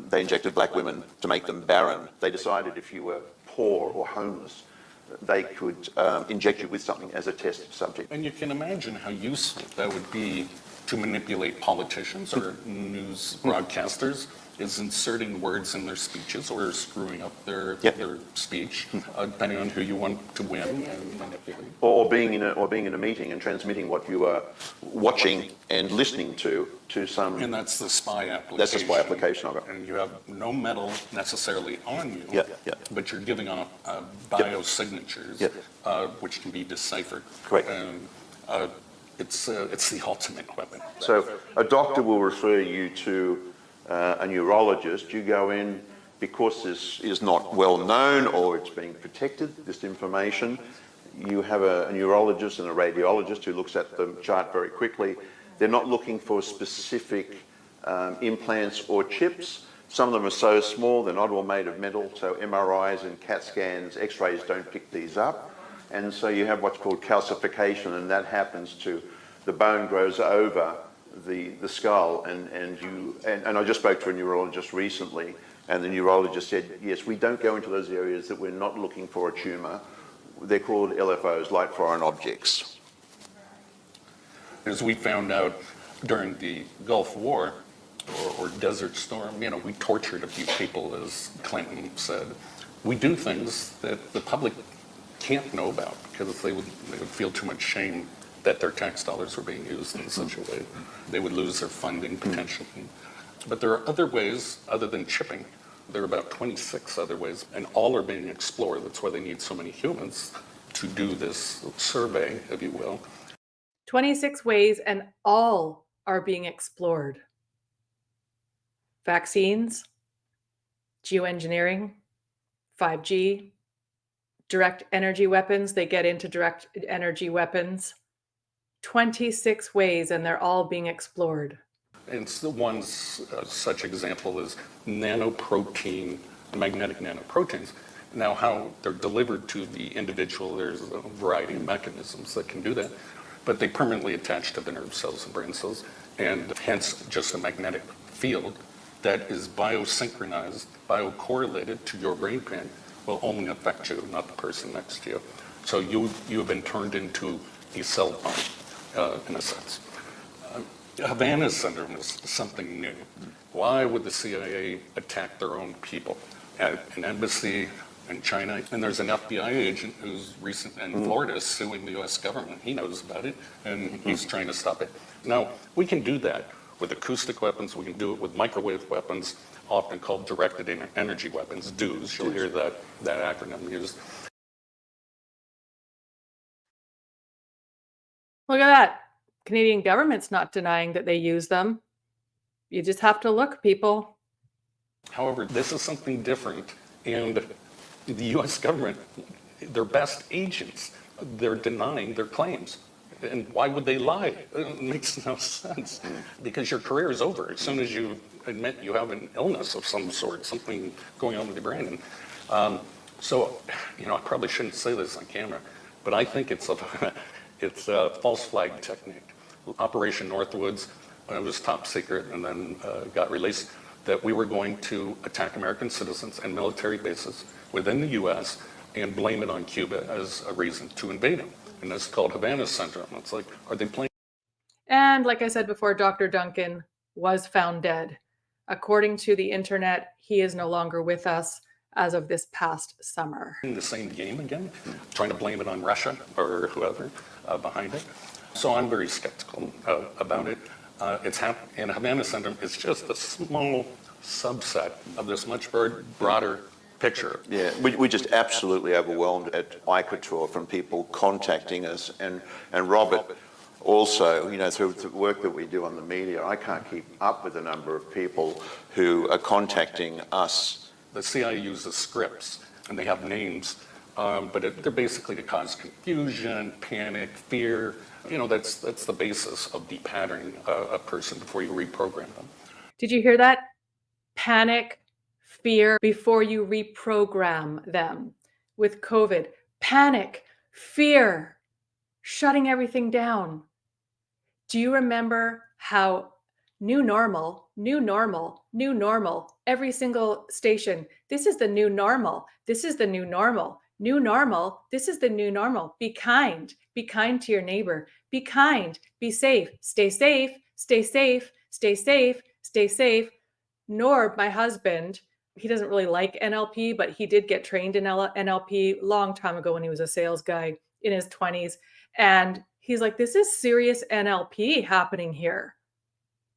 They injected black women to make them barren. They decided if you were poor or homeless, they could inject you with something as a test subject. And you can imagine how useful that would be to manipulate politicians or news broadcasters, is inserting words in their speeches or screwing up their speech, depending on who you want to win and manipulate. Or being in a meeting and transmitting what you are watching and listening to some. And that's the spy application. That's the spy application of it. And you have no metal necessarily on you, but you're giving off biosignatures, which can be deciphered. Correct. And, it's the ultimate weapon. So a doctor will refer you to a neurologist. You go in because this is not well known or it's being protected, this information. You have a neurologist and a radiologist who looks at the chart very quickly. They're not looking for specific implants or chips. Some of them are so small, they're not all made of metal, so MRIs and CAT scans, X-rays don't pick these up. And so you have what's called calcification, and that happens to the bone grows over the skull. And I just spoke to a neurologist recently, and the neurologist said, yes, we don't go into those areas that we're not looking for a tumour. They're called LFOs, light foreign objects. As we found out during the Gulf War, or Desert Storm. You know, we tortured a few people, as Clinton said. We do things that the public can't know about because they would feel too much shame that their tax dollars were being used in such a way. They would lose their funding potentially. But there are other ways other than chipping. There are about 26 other ways, and all are being explored. That's why they need so many humans to do this survey, if you will. 26 ways, and all are being explored. Vaccines, geoengineering, 5G, direct energy weapons. They get into direct energy weapons. 26 ways, and they're all being explored. And so one such example is nanoprotein, magnetic nanoproteins. Now, how they're delivered to the individual, there's a variety of mechanisms that can do that, but they permanently attach to the nerve cells and brain cells, and hence just a magnetic field that is biosynchronized, biocorrelated to your brain pan will only affect you, not the person next to you. So you have been turned into a cell phone, in a sense. Havana syndrome is something new. Why would the CIA attack their own people? At an embassy in China, and there's an FBI agent who's recent in Florida suing the US government. He knows about it, and he's trying to stop it. Now, we can do that with acoustic weapons. We can do it with microwave weapons, often called directed energy weapons, DEWs. You'll hear that acronym used. Look at that. Canadian government's not denying that they use them. You just have to look, people. However, this is something different, and the US government, their best agents, they're denying their claims. And why would they lie? It makes no sense, because your career is over as soon as you admit you have an illness of some sort, something going on with your brain. And so, you know, I probably shouldn't say this on camera, but I think it's a false flag technique. Operation Northwoods, it was top secret and then got released, that we were going to attack American citizens and military bases within the US and blame it on Cuba as a reason to invade them. And that's called Havana syndrome. It's like, are they playing? And like I said before, Dr. Duncan was found dead. According to the internet, he is no longer with us as of this past summer. The same game again, trying to blame it on Russia or whoever behind it. So I'm very skeptical about it. And Havana syndrome is just a small subset of this much broader picture. Yeah, we just absolutely overwhelmed at ICATOR from people contacting us. And Robert, also, you know, through the work that we do on the media, I can't keep up with the number of people who are contacting us. The CIA uses scripts, and they have names, but they're basically to cause confusion, panic, fear. You know, that's the basis of de-patterning a person before you reprogram them. Did you hear that? Panic, fear before you reprogram them. With COVID, panic, fear, shutting everything down. Do you remember how new normal, every single station, this is the new normal, this is the new normal, this is the new normal. Be kind to your neighbor, be kind, be safe, stay safe, stay safe, stay safe, stay safe. Norb, my husband, he doesn't really like NLP, but he did get trained in NLP long time ago when he was a sales guy in his 20s. And he's like, this is serious NLP happening here.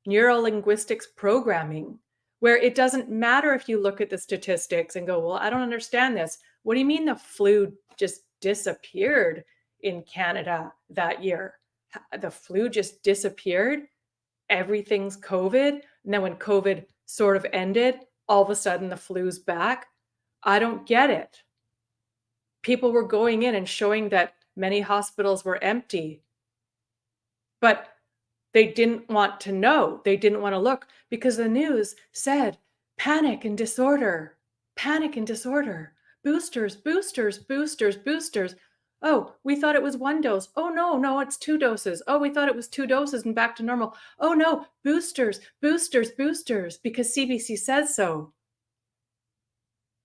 Neuro-linguistics programming, where it doesn't matter if you look at the statistics and go, well, I don't understand this. What do you mean the flu just disappeared in Canada that year? The flu just disappeared? Everything's COVID? And then when COVID sort of ended, all of a sudden the flu's back? I don't get it. People were going in and showing that many hospitals were empty, but they didn't want to know. They didn't want to look because the news said panic and disorder, boosters, boosters, boosters, boosters. Oh, we thought it was 1 dose. Oh, no, it's 2 doses. Oh, we thought it was 2 doses and back to normal. Oh, no, boosters, boosters, boosters, because CBC says so.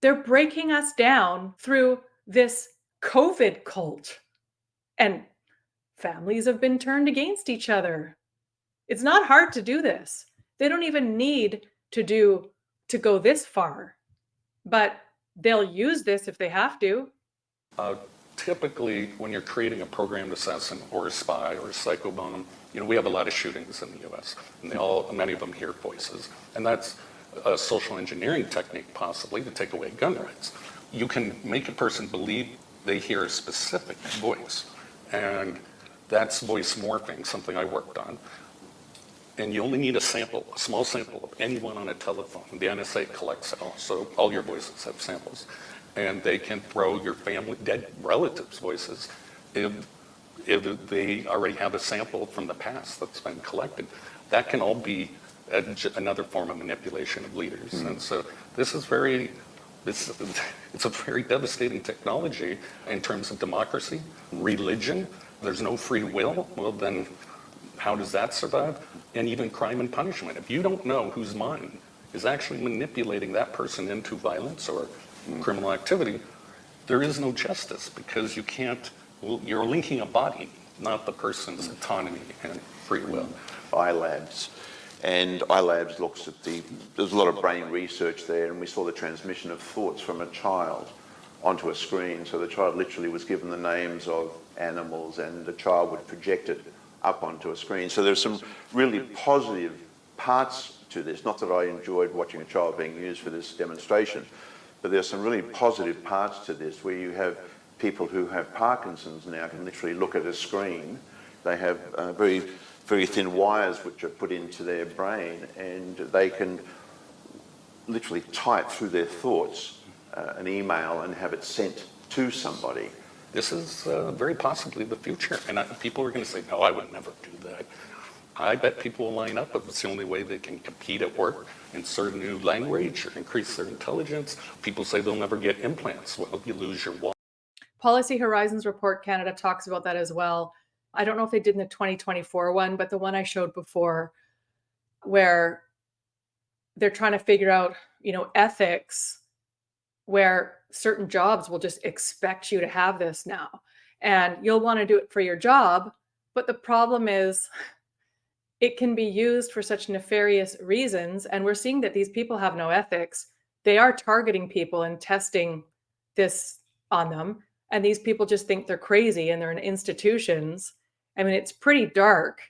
They're breaking us down through this COVID cult. And families have been turned against each other. It's not hard to do this. They don't even need to go this far, but they'll use this if they have to. Typically, when you're creating a programmed assassin or a spy or a psychobomb, we have a lot of shootings in the U.S. and many of them hear voices, and that's a social engineering technique, possibly, to take away gun rights. You can make a person believe they hear a specific voice, and that's voice morphing, something I worked on. And you only need a small sample of anyone on a telephone. The NSA collects it all, so all your voices have samples. And they can throw your family, dead relatives' voices if they already have a sample from the past that's been collected. That can all be another form of manipulation of leaders. And so this is it's a very devastating technology in terms of democracy, religion. There's no free will. Well, then how does that survive? And even crime and punishment. If you don't know whose mind is actually manipulating that person into violence or criminal activity, there is no justice, because you're linking a body, not the person's autonomy and free will. I.Labs. And I.Labs looks at there's a lot of brain research there, and we saw the transmission of thoughts from a child onto a screen. So the child literally was given the names of animals, and the child would project it up onto a screen. So there's some really positive parts to this. Not that I enjoyed watching a child being used for this demonstration, but there's some really positive parts to this, where you have people who have Parkinson's now can literally look at a screen. They have very, very thin wires which are put into their brain, and they can literally type through their thoughts an email and have it sent to somebody. This is very possibly the future. And people are going to say, no, I would never do that. I bet people will line up if it's the only way they can compete at work, insert a new language, or increase their intelligence. People say they'll never get implants. Well, you lose your wallet. Policy Horizons Report Canada talks about that as well. I don't know if they did in the 2024 one, but the one I showed before, where they're trying to figure out, ethics, where certain jobs will just expect you to have this now. And you'll want to do it for your job. But the problem is it can be used for such nefarious reasons. And we're seeing that these people have no ethics. They are targeting people and testing this on them. And these people just think they're crazy, and they're in institutions. I mean, it's pretty dark.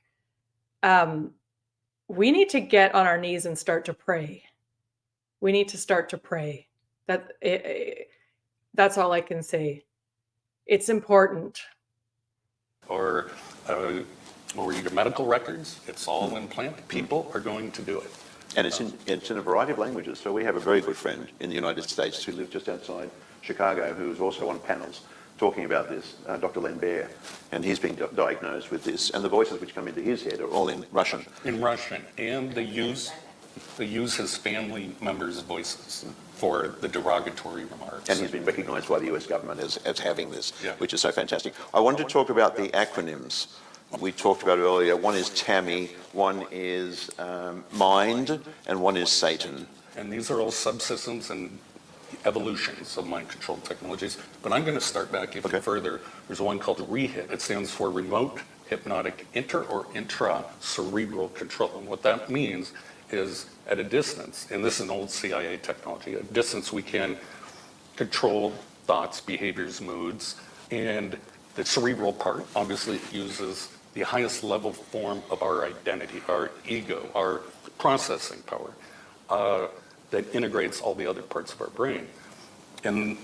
We need to get on our knees and start to pray. We need to start to pray. That's all I can say. It's important. Or your medical records, it's all implanted. People are going to do it. And it's in a variety of languages. So we have a very good friend in the United States who lives just outside Chicago, who is also on panels talking about this, Dr. Len Baer, and he's been diagnosed with this. And the voices which come into his head are all in Russian. In Russian, and they use his family members' voices for the derogatory remarks. And he's been recognised by the US government as having this, which is so fantastic. I wanted to talk about the acronyms we talked about earlier. One is TAMI, one is MIND, and one is Satan. And these are all subsystems and evolutions of mind control technologies. But I'm going to start back even further. There's one called REHIT. It stands for Remote Hypnotic Inter or Intra-Cerebral Control. And what that means is at a distance, and this is an old CIA technology, at a distance we can control thoughts, behaviors, moods, and the cerebral part obviously uses the highest level form of our identity, our ego, our processing power, that integrates all the other parts of our brain. And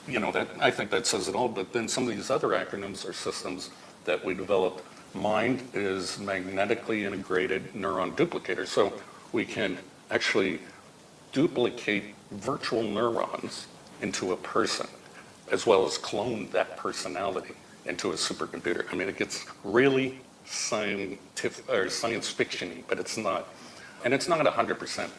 that, I think that says it all, but then some of these other acronyms are systems that we developed. MIND is magnetically integrated neuron duplicator. So we can actually duplicate virtual neurons into a person, as well as clone that personality into a supercomputer. I mean, it gets really scientific or science fiction-y, but it's not. And it's not 100%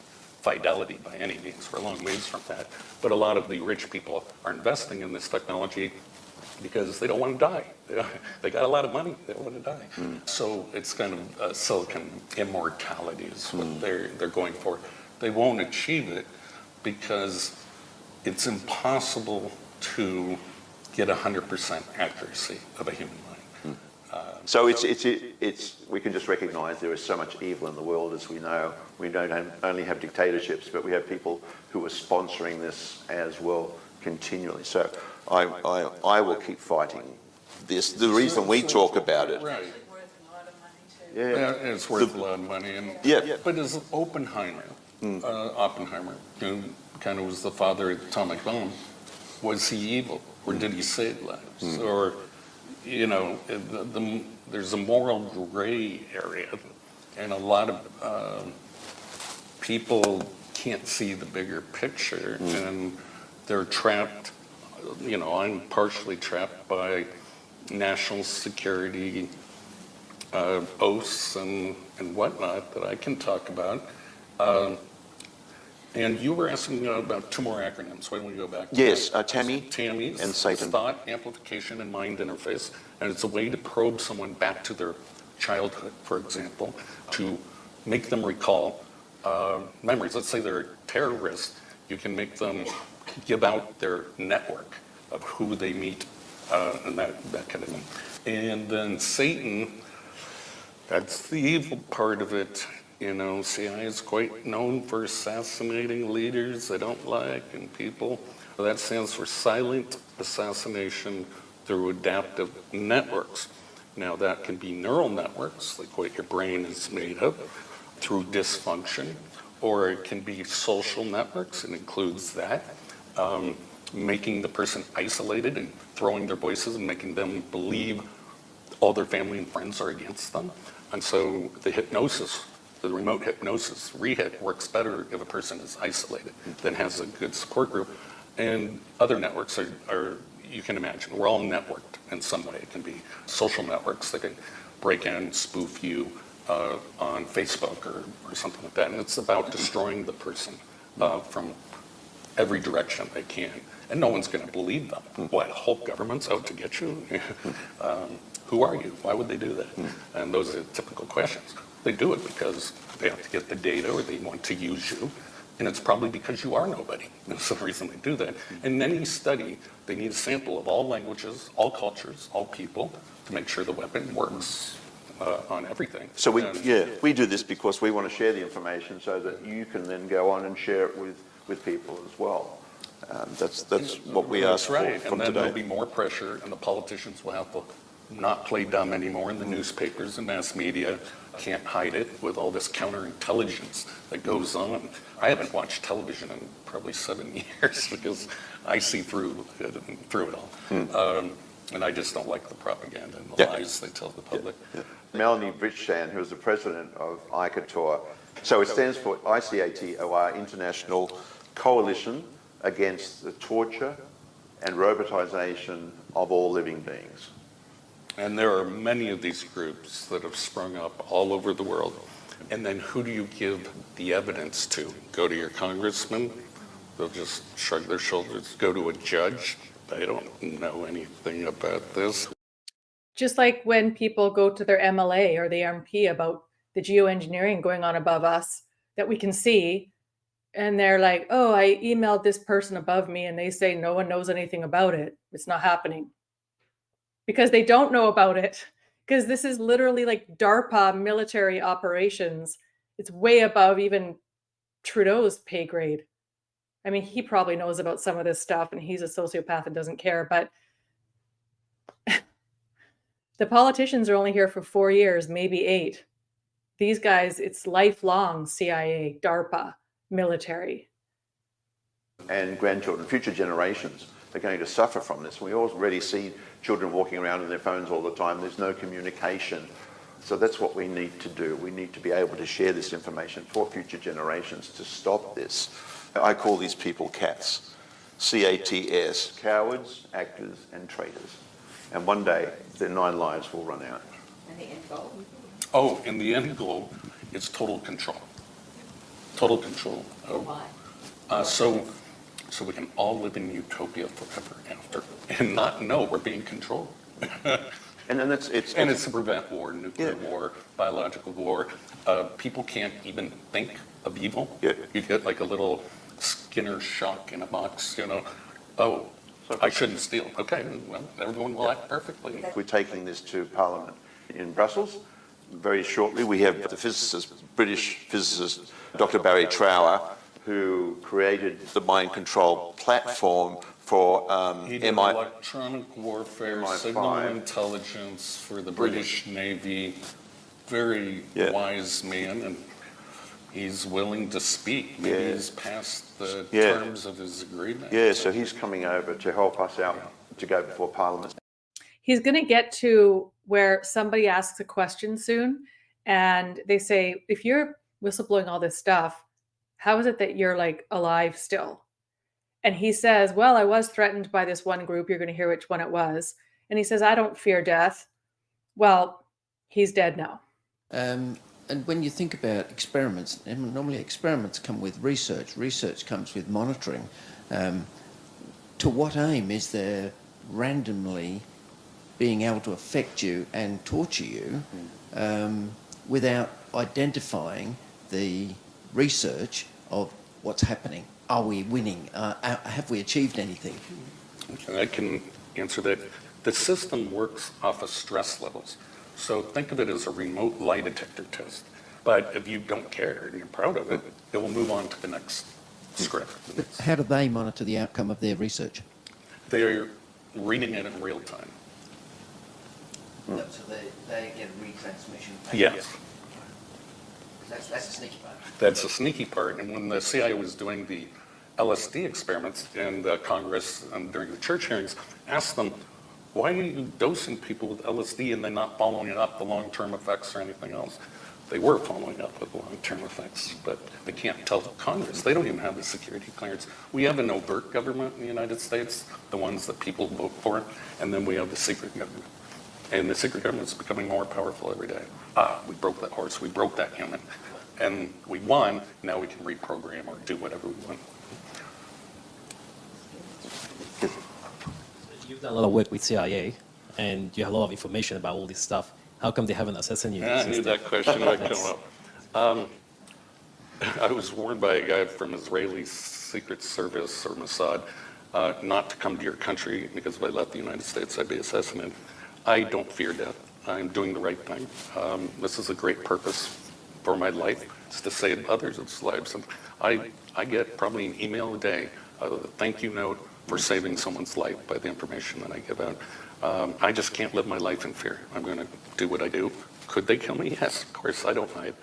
fidelity by any means. We're a long ways from that. But a lot of the rich people are investing in this technology because they don't want to die. They got a lot of money, they don't want to die. So it's kind of silicon immortality is what they're going for. They won't achieve it because it's impossible to get 100% accuracy of a human mind. So we can just recognise there is so much evil in the world, as we know. We don't only have dictatorships, but we have people who are sponsoring this as well continually. So I will keep fighting this. The reason we talk about it. Right. Yeah, it's worth a lot of money. And, but as Oppenheimer, Oppenheimer, who kind of was the father of the atomic bomb, was he evil, or did he save lives? Or, you know, there's a moral gray area, and a lot of people can't see the bigger picture, and they're trapped. You know, I'm partially trapped by national security oaths and whatnot that I can talk about. And you were asking about two more acronyms. Why don't we go back to yes, that? TAMI and Satan. Thought, amplification, and mind interface. And it's a way to probe someone back to their childhood, for example, to make them recall memories. Let's say they're a terrorist. You can make them give out their network of who they meet and that kind of thing. And then Satan, that's the evil part of it. You know, C.I.A. is quite known for assassinating leaders they don't like and people. That stands for silent assassination through adaptive networks. Now that can be neural networks, like what your brain is made of, through dysfunction, or it can be social networks, it includes that, making the person isolated and throwing their voices and making them believe all their family and friends are against them. And so the hypnosis, the remote hypnosis, REHIT, works better if a person is isolated than has a good support group. And other networks are you can imagine, we're all networked in some way. It can be social networks that can break in, spoof you on Facebook or something like that. And it's about destroying the person from every direction they can. And no one's going to believe them. What, the whole government's out to get you? Who are you? Why would they do that? And those are typical questions. They do it because they have to get the data or they want to use you. And it's probably because you are nobody. That's the reason they do that. In any study, they need a sample of all languages, all cultures, all people to make sure the weapon works on everything. So we do this because we want to share the information so that you can then go on and share it with people as well. That's what we ask for from today. And then there'll be more pressure, and the politicians will have to not play dumb anymore, and the newspapers and mass media can't hide it with all this counterintelligence that goes on. I haven't watched television in probably 7 years because I see through it all. And I just don't like the propaganda and the lies they tell the public. Melanie Britschan, who is the president of ICATOR. So it stands for ICATOR, International Coalition Against the Torture and Robotization of All Living Beings. And there are many of these groups that have sprung up all over the world. And then who do you give the evidence to? Go to your congressman? They'll just shrug their shoulders. Go to a judge? They don't know anything about this. Just like when people go to their MLA or the MP about the geoengineering going on above us that we can see, and they're like, oh, I emailed this person above me, and they say no one knows anything about it. It's not happening. Because they don't know about it. Because this is literally like DARPA military operations. It's way above even Trudeau's pay grade. I mean, he probably knows about some of this stuff, and he's a sociopath and doesn't care, but the politicians are only here for 4 years, maybe 8. These guys, it's lifelong CIA, DARPA, military. And grandchildren, future generations, are going to suffer from this. We already see children walking around on their phones all the time. There's no communication. So that's what we need to do. We need to be able to share this information for future generations to stop this. I call these people CATs, C-A-T-S, cowards, actors, and traitors. And one day, their 9 lives will run out. And the end goal? Oh, and the end goal is total control. Total control. Why? So we can all live in utopia forever after and not know we're being controlled. And then it's to prevent war, nuclear war, biological war. People can't even think of evil. You get like a little Skinner shock in a box, you know. Oh, I shouldn't steal. Okay, well, everyone will act perfectly. We're taking this to Parliament. in Brussels. Very shortly, we have the physicist, British physicist, Dr. Barry Trower, who created the mind control platform for he did electronic warfare, signal intelligence for the British Navy. Very wise man, and he's willing to speak. Maybe he's passed the terms of his agreement. Yeah, so he's coming over to help us out to go before Parliament. He's going to get to where somebody asks a question soon, and they say, if you're whistleblowing all this stuff, how is it that you're like alive still? And he says, well, I was threatened by this one group. You're going to hear which one it was. And he says, I don't fear death. Well, he's dead now. And when you think about experiments, normally experiments come with research. Research comes with monitoring. To what aim is there randomly being able to affect you and torture you without identifying the research of what's happening? Are we winning? Have we achieved anything? Okay, I can answer that. The system works off of stress levels. So think of it as a remote lie detector test. But if you don't care and you're proud of it, it will move on to the next script. But how do they monitor the outcome of their research? They're reading it in real time. So they get a retransmission? Yes. That's the sneaky part. That's the sneaky part. And when the CIA was doing the LSD experiments in the Congress during the church hearings, asked them, why are you dosing people with LSD and they're not following it up, the long-term effects or anything else? They were following up with long-term effects, but they can't tell Congress. They don't even have the security clearance. We have an overt government in the United States, the ones that people vote for, and then we have the secret government. And the secret government is becoming more powerful every day. We broke that horse, we broke that human, and we won. Now we can reprogram or do whatever we want. You've done a lot of work with CIA, and you have a lot of information about all this stuff. How come they haven't assassinated you? I knew that question would come up. I was warned by a guy from Israeli Secret Service or Mossad not to come to your country because if I left the United States, I'd be assassinated. I don't fear death. I'm doing the right thing. This is a great purpose for my life. It's to save others' lives. And I get probably an email a day, a thank you note for saving someone's life by the information that I give out. I just can't live my life in fear. I'm going to do what I do. Could they kill me? Yes, of course, I don't hide.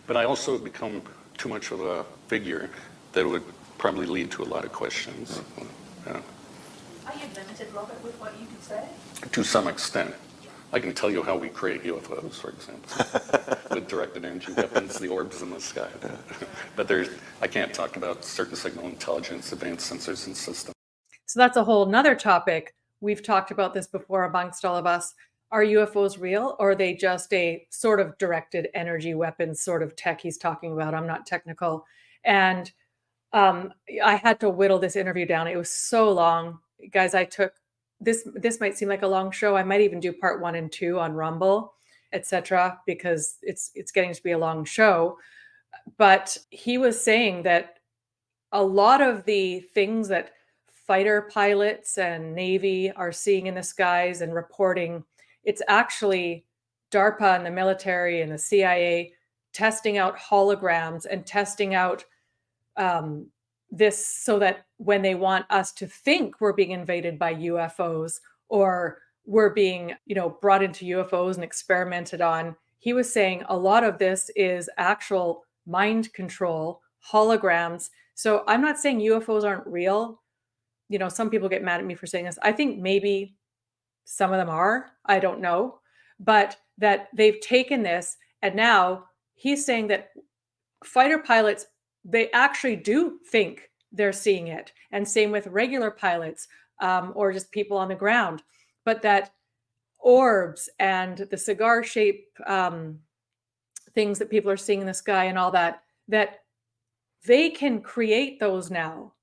But I also have become too much of a figure that would probably lead to a lot of questions. Are you limited, Robert, with what you can say? To some extent. I can tell you how we create UFOs, for example, with directed energy weapons, the orbs in the sky. But I can't talk about certain signal intelligence, advanced sensors and systems. So that's a whole nother topic. We've talked about this before amongst all of us. Are UFOs real, or are they just a sort of directed energy weapons sort of tech he's talking about? I'm not technical. And I had to whittle this interview down. It was so long. Guys, I took this might seem like a long show. I might even do part 1 and 2 on Rumble, etc., because it's getting to be a long show. But he was saying that a lot of the things that fighter pilots and Navy are seeing in the skies and reporting, it's actually DARPA and the military and the CIA testing out holograms and testing out this so that when they want us to think we're being invaded by UFOs or we're being, brought into UFOs and experimented on, he was saying a lot of this is actual mind control, holograms. So I'm not saying UFOs aren't real. Some people get mad at me for saying this. I think maybe some of them are. I don't know. But that they've taken this, and now he's saying that fighter pilots, they actually do think they're seeing it. And same with regular pilots or just people on the ground. But that orbs and the cigar-shaped things that people are seeing in the sky and all that they can create those now.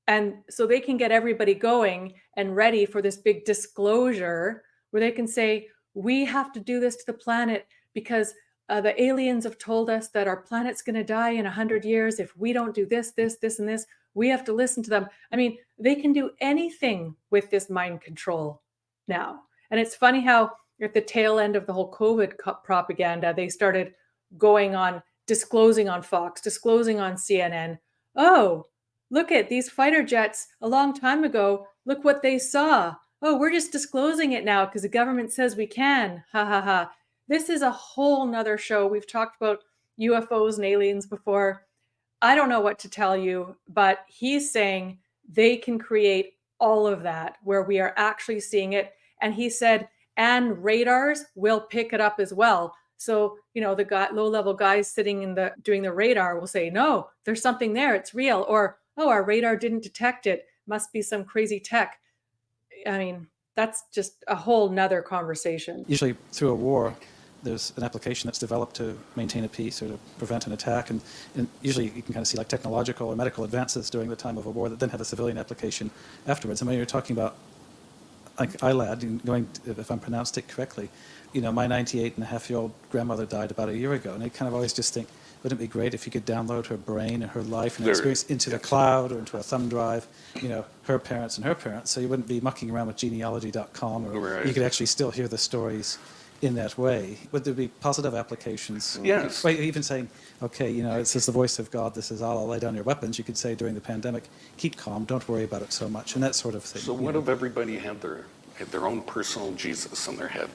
And so they can get everybody going and ready for this big disclosure where they can say, we have to do this to the planet because the aliens have told us that our planet's going to die in 100 years if we don't do this, this, this, and this. We have to listen to them. I mean, they can do anything with this mind control now. And it's funny how at the tail end of the whole COVID propaganda, they started going on, disclosing on Fox, disclosing on CNN. Oh, look at these fighter jets a long time ago. Look what they saw. Oh, we're just disclosing it now because the government says we can. Ha ha ha. This is a whole nother show. We've talked about UFOs and aliens before. I don't know what to tell you, but he's saying they can create all of that where we are actually seeing it. And he said, and radars will pick it up as well. So, you know, the low-level guys sitting in doing the radar will say, no, there's something there. It's real. Or, oh, our radar didn't detect it. Must be some crazy tech. I mean, that's just a whole nother conversation. Usually through a war, there's an application that's developed to maintain a peace or to prevent an attack. And usually you can kind of see like technological or medical advances during the time of a war that then have a civilian application afterwards. And when you're talking about like C.I.A.D.A.R.P.A, going to, if I'm pronounced it correctly, you know, my 98-and-a-half-year-old grandmother died about a year ago. And I kind of always just think, wouldn't it be great if you could download her brain and her life and experience into the cloud or into a thumb drive, you know, her parents and her parents, so you wouldn't be mucking around with genealogy.com, or you could actually still hear the stories in that way. Would there be positive applications? Yes. Right, even saying, okay, you know, this is the voice of God, this is Allah, lay down your weapons. You could say during the pandemic, keep calm, don't worry about it so much, and that sort of thing. So what if everybody had their own personal Jesus in their head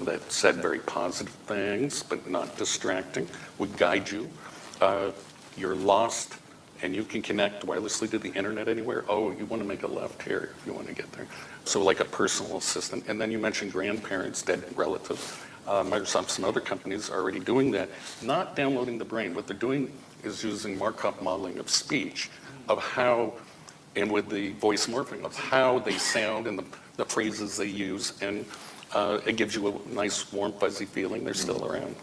that said very positive things, but not distracting, would guide you? You're lost, and you can connect wirelessly to the internet anywhere. Oh, you want to make a left here if you want to get there. So like a personal assistant. And then you mentioned grandparents, dead relatives. Microsoft, some other companies are already doing that. Not downloading the brain. What they're doing is using Markov modeling of speech, of how, and with the voice morphing, of how they sound and the phrases they use. And it gives you a nice, warm, fuzzy feeling they're still around.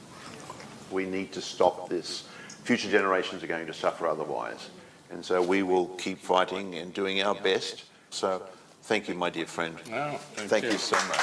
We need to stop this. Future generations are going to suffer otherwise. And so we will keep fighting and doing our best. So thank you, my dear friend. No, thank you so much.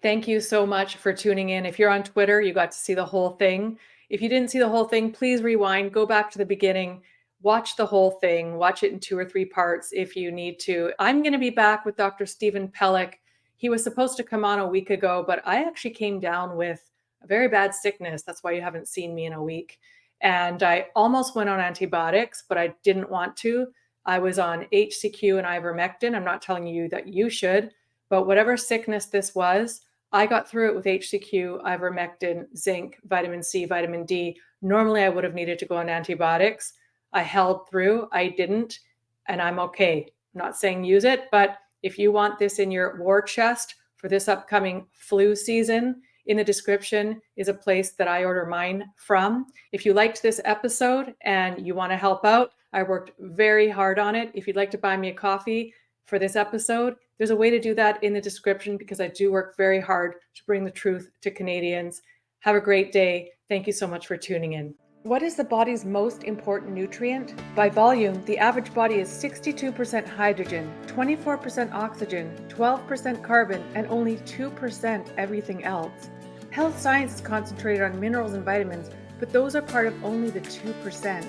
Thank you so much for tuning in. If you're on Twitter, you got to see the whole thing. If you didn't see the whole thing, please rewind, go back to the beginning, watch the whole thing, watch it in 2 or 3 parts if you need to. I'm going to be back with Dr. Stephen Pellick. He was supposed to come on a week ago, but I actually came down with a very bad sickness. That's why you haven't seen me in a week. And I almost went on antibiotics, but I didn't want to. I was on HCQ and ivermectin. I'm not telling you that you should, but whatever sickness this was, I got through it with HCQ, ivermectin, zinc, vitamin C, vitamin D. Normally, I would have needed to go on antibiotics. I held through. I didn't, and I'm okay. I'm not saying use it, but if you want this in your war chest for this upcoming flu season, in the description is a place that I order mine from. If you liked this episode and you want to help out, I worked very hard on it. If you'd like to buy me a coffee for this episode, there's a way to do that in the description because I do work very hard to bring the truth to Canadians. Have a great day. Thank you so much for tuning in. What is the body's most important nutrient? By volume, the average body is 62% hydrogen, 24% oxygen, 12% carbon, and only 2% everything else. Health science is concentrated on minerals and vitamins, but those are part of only the 2%.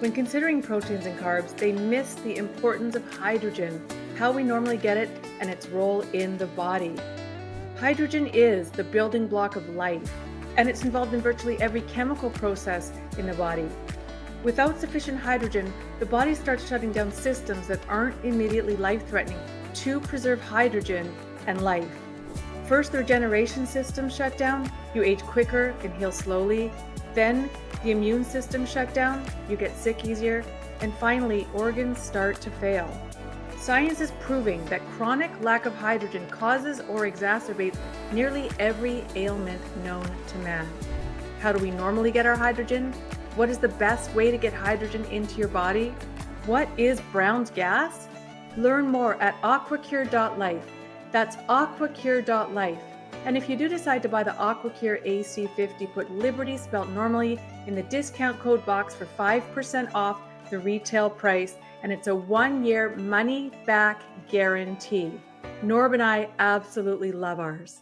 When considering proteins and carbs, they miss the importance of hydrogen, how we normally get it, and its role in the body. Hydrogen is the building block of life, and it's involved in virtually every chemical process in the body. Without sufficient hydrogen, the body starts shutting down systems that aren't immediately life-threatening to preserve hydrogen and life. First, the regeneration system shut down, you age quicker and heal slowly. Then, the immune system shut down, you get sick easier. And finally, organs start to fail. Science is proving that chronic lack of hydrogen causes or exacerbates nearly every ailment known to man. How do we normally get our hydrogen? What is the best way to get hydrogen into your body? What is Brown's gas? Learn more at aquacure.life. That's aquacure.life. And if you do decide to buy the AquaCure AC50, put Liberty spelled normally in the discount code box for 5% off the retail price, and it's a 1-year money-back guarantee. Norb and I absolutely love ours.